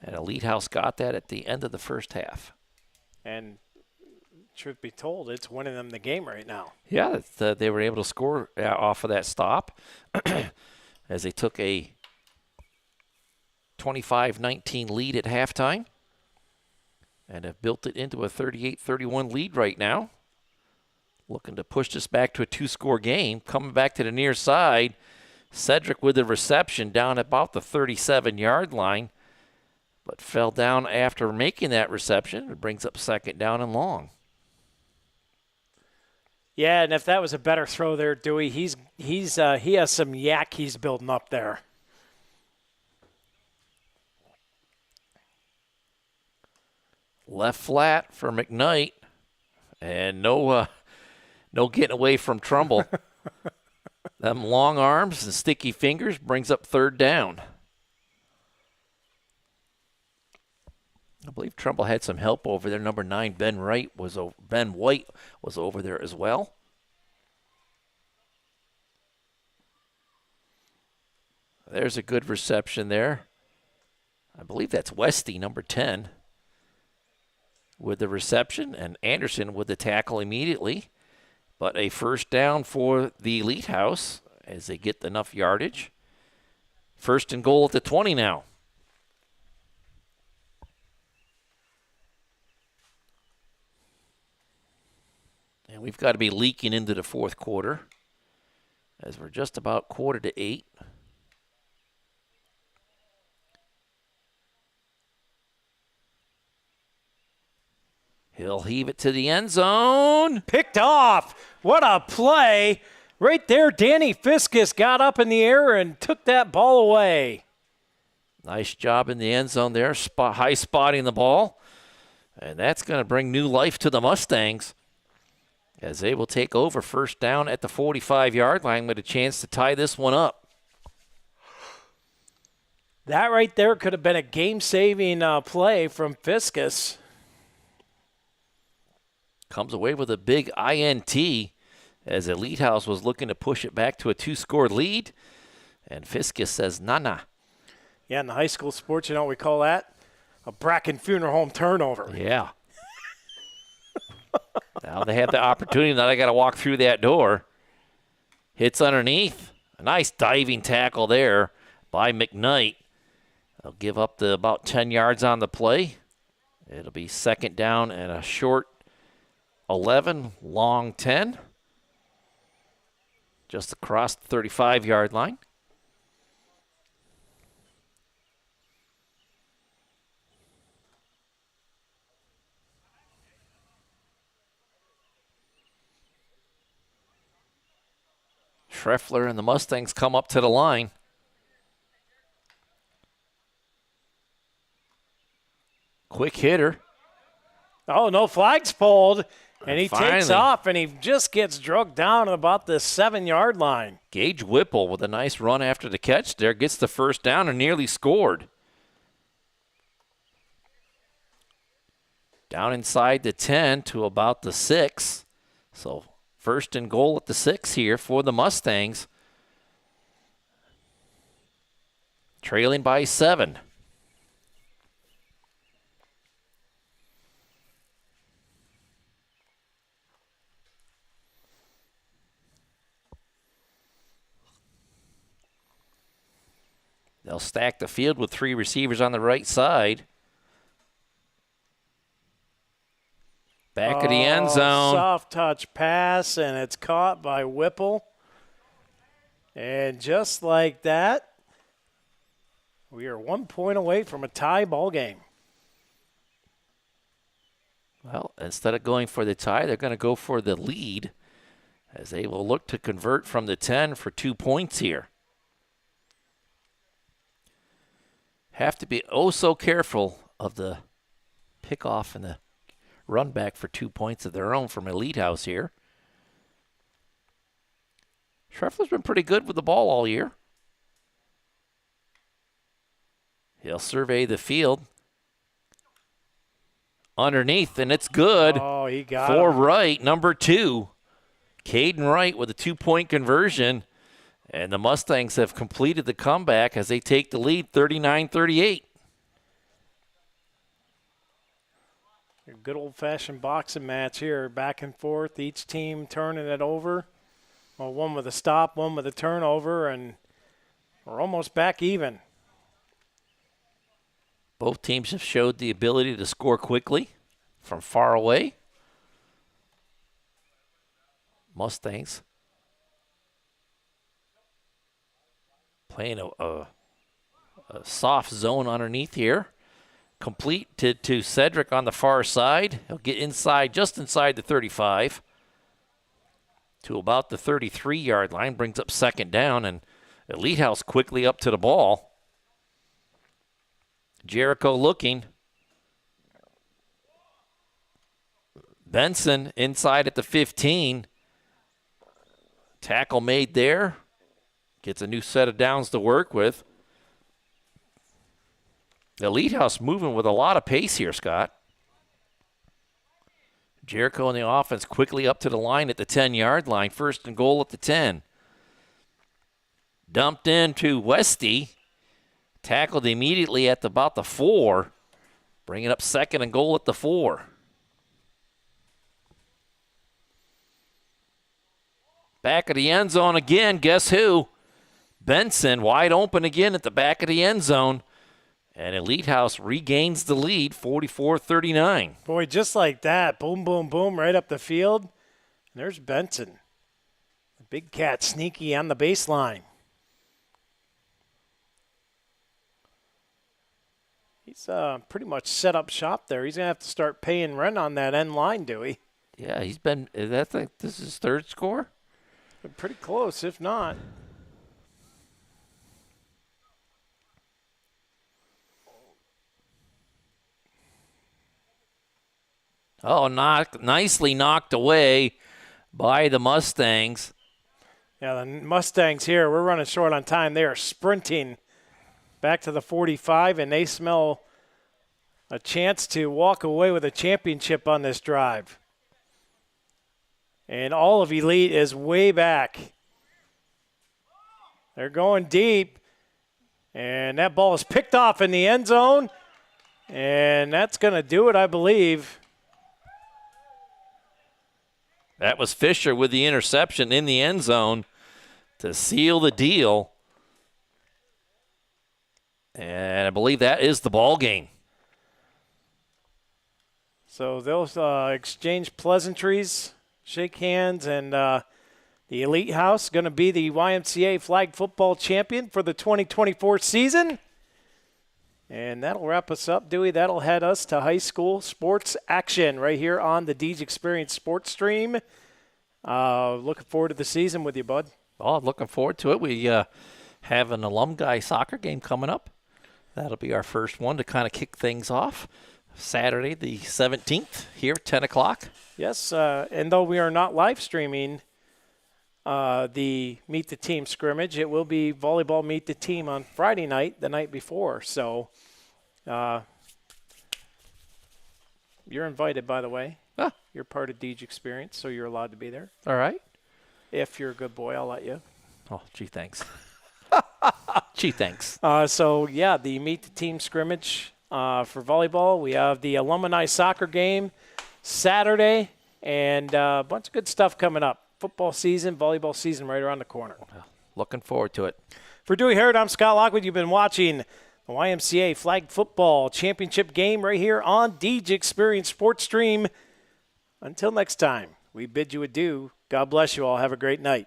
And Elite House got that at the end of the first half. And truth be told, it's winning them the game right now. Yeah, they were able to score off of that stop as they took a 25-19 lead at halftime. and have built it into a 38-31 lead right now. Looking to push this back to a 2-score game. Coming back to the near side, Cedric with the reception down about the 37-yard line, but fell down after making that reception. It brings up 2nd down and long. Yeah, and if that was a better throw there, Dewey, he has some yak he's building up there. Left flat for McKnight, and no getting away from Trumbull. Them long arms and sticky fingers brings up 3rd down. I believe Trumbull had some help over there. Number 9, Ben White was over there as well. There's a good reception there. I believe that's Westy, number 10, with the reception, and Anderson with the tackle immediately. But a 1st down for the Elite House as they get enough yardage. 1st and goal at the 20 now. And we've got to be leaking into the 4th quarter as we're just about 7:45. He'll heave it to the end zone. Picked off. What a play. Right there, Danny Fiskus got up in the air and took that ball away. Nice job in the end zone there, high spotting the ball. And that's going to bring new life to the Mustangs as they will take over 1st down at the 45-yard line with a chance to tie this one up. That right there could have been a game-saving play from Fiskus. Comes away with a big INT as Elite House was looking to push it back to a 2-score lead. And Fiskus says, nah. Yeah, in the high school sports, you know what we call that? A Bracken Funeral Home turnover. Yeah. Now they have the opportunity. Now they got to walk through that door. Hits underneath. A nice diving tackle there by McKnight. They'll give up the about 10 yards on the play. It'll be 2nd down and a short 11, long 10. Just across the 35-yard line. Schreffler and the Mustangs come up to the line. Quick hitter. Oh, no flags pulled. And he Finally takes off, and he just gets drugged down at about the 7-yard line. Gage Whipple with a nice run after the catch there. Gets the 1st down and nearly scored. Down inside the 10 to about the 6. So 1st and goal at the 6 here for the Mustangs. Trailing by 7. They'll stack the field with 3 receivers on the right side. Back of the end zone. Soft touch pass, and it's caught by Whipple. And just like that, we are 1 point away from a tie ball game. Well, instead of going for the tie, they're going to go for the lead as they will look to convert from the 10 for 2 points here. Have to be so careful of the pickoff and the run back for 2 points of their own from Elite House here. Schreffler's been pretty good with the ball all year. He'll survey the field. Underneath, and it's good. Oh, he got for him. Wright, number 2. Caden Wright with a 2-point conversion. And the Mustangs have completed the comeback as they take the lead 39-38. A good old-fashioned boxing match here, back and forth, each team turning it over. Well, one with a stop, one with a turnover, and we're almost back even. Both teams have showed the ability to score quickly. from far away. Mustangs playing a soft zone underneath here. Complete to Cedric on the far side. He'll get inside, just inside the 35 to about the 33-yard line. Brings up second down, and Elite House quickly up to the ball. Jericho looking. Benson inside at the 15. Tackle made there. Gets a new set of downs to work with. The Elite House moving with a lot of pace here, Scott. Jericho and the offense quickly up to the line at the 10-yard line. First and goal at the 10. Dumped into Westy. Tackled immediately at about the 4. Bringing up second and goal at the 4. Back of the end zone again. Guess who? Benson wide open again at the back of the end zone. And Elite House regains the lead, 44-39. Boy, just like that, boom, boom, boom, right up the field. And there's Benson. The big cat sneaky on the baseline. He's pretty much set up shop there. He's going to have to start paying rent on that end line, Dewey. Yeah, he's been, this is his third score? Pretty close, if not. Oh, nicely knocked away by the Mustangs. Yeah, the Mustangs here, we're running short on time. They are sprinting back to the 45, and they smell a chance to walk away with a championship on this drive. And all of Elite is way back. They're going deep, and that ball is picked off in the end zone, and that's going to do it, I believe. That was Fisher with the interception in the end zone to seal the deal. And I believe that is the ball game. So they'll exchange pleasantries, shake hands, and the Elite House going to be the YMCA flag football champion for the 2024 season. And that'll wrap us up, Dewey. That'll head us to high school sports action right here on the Deej Experience Sports Stream. Looking forward to the season with you, bud. Oh, looking forward to it. We have an alumni soccer game coming up. That'll be our first one to kind of kick things off. Saturday the 17th here at 10 o'clock. Yes, and though we are not live streaming the Meet the Team scrimmage, it will be volleyball Meet the Team on Friday night, the night before. So you're invited, by the way. Ah. You're part of Deej Experience, so you're allowed to be there. All right. If you're a good boy, I'll let you. Oh, gee, thanks. Gee, thanks. So, yeah, the Meet the Team scrimmage for volleyball. We have the alumni soccer game Saturday, and a bunch of good stuff coming up. Football season, volleyball season right around the corner. Looking forward to it. For Dewey Herod, I'm Scott Lockwood. You've been watching the YMCA Flag Football Championship game right here on Deej Experience Sports Stream. Until next time, we bid you adieu. God bless you all. Have a great night.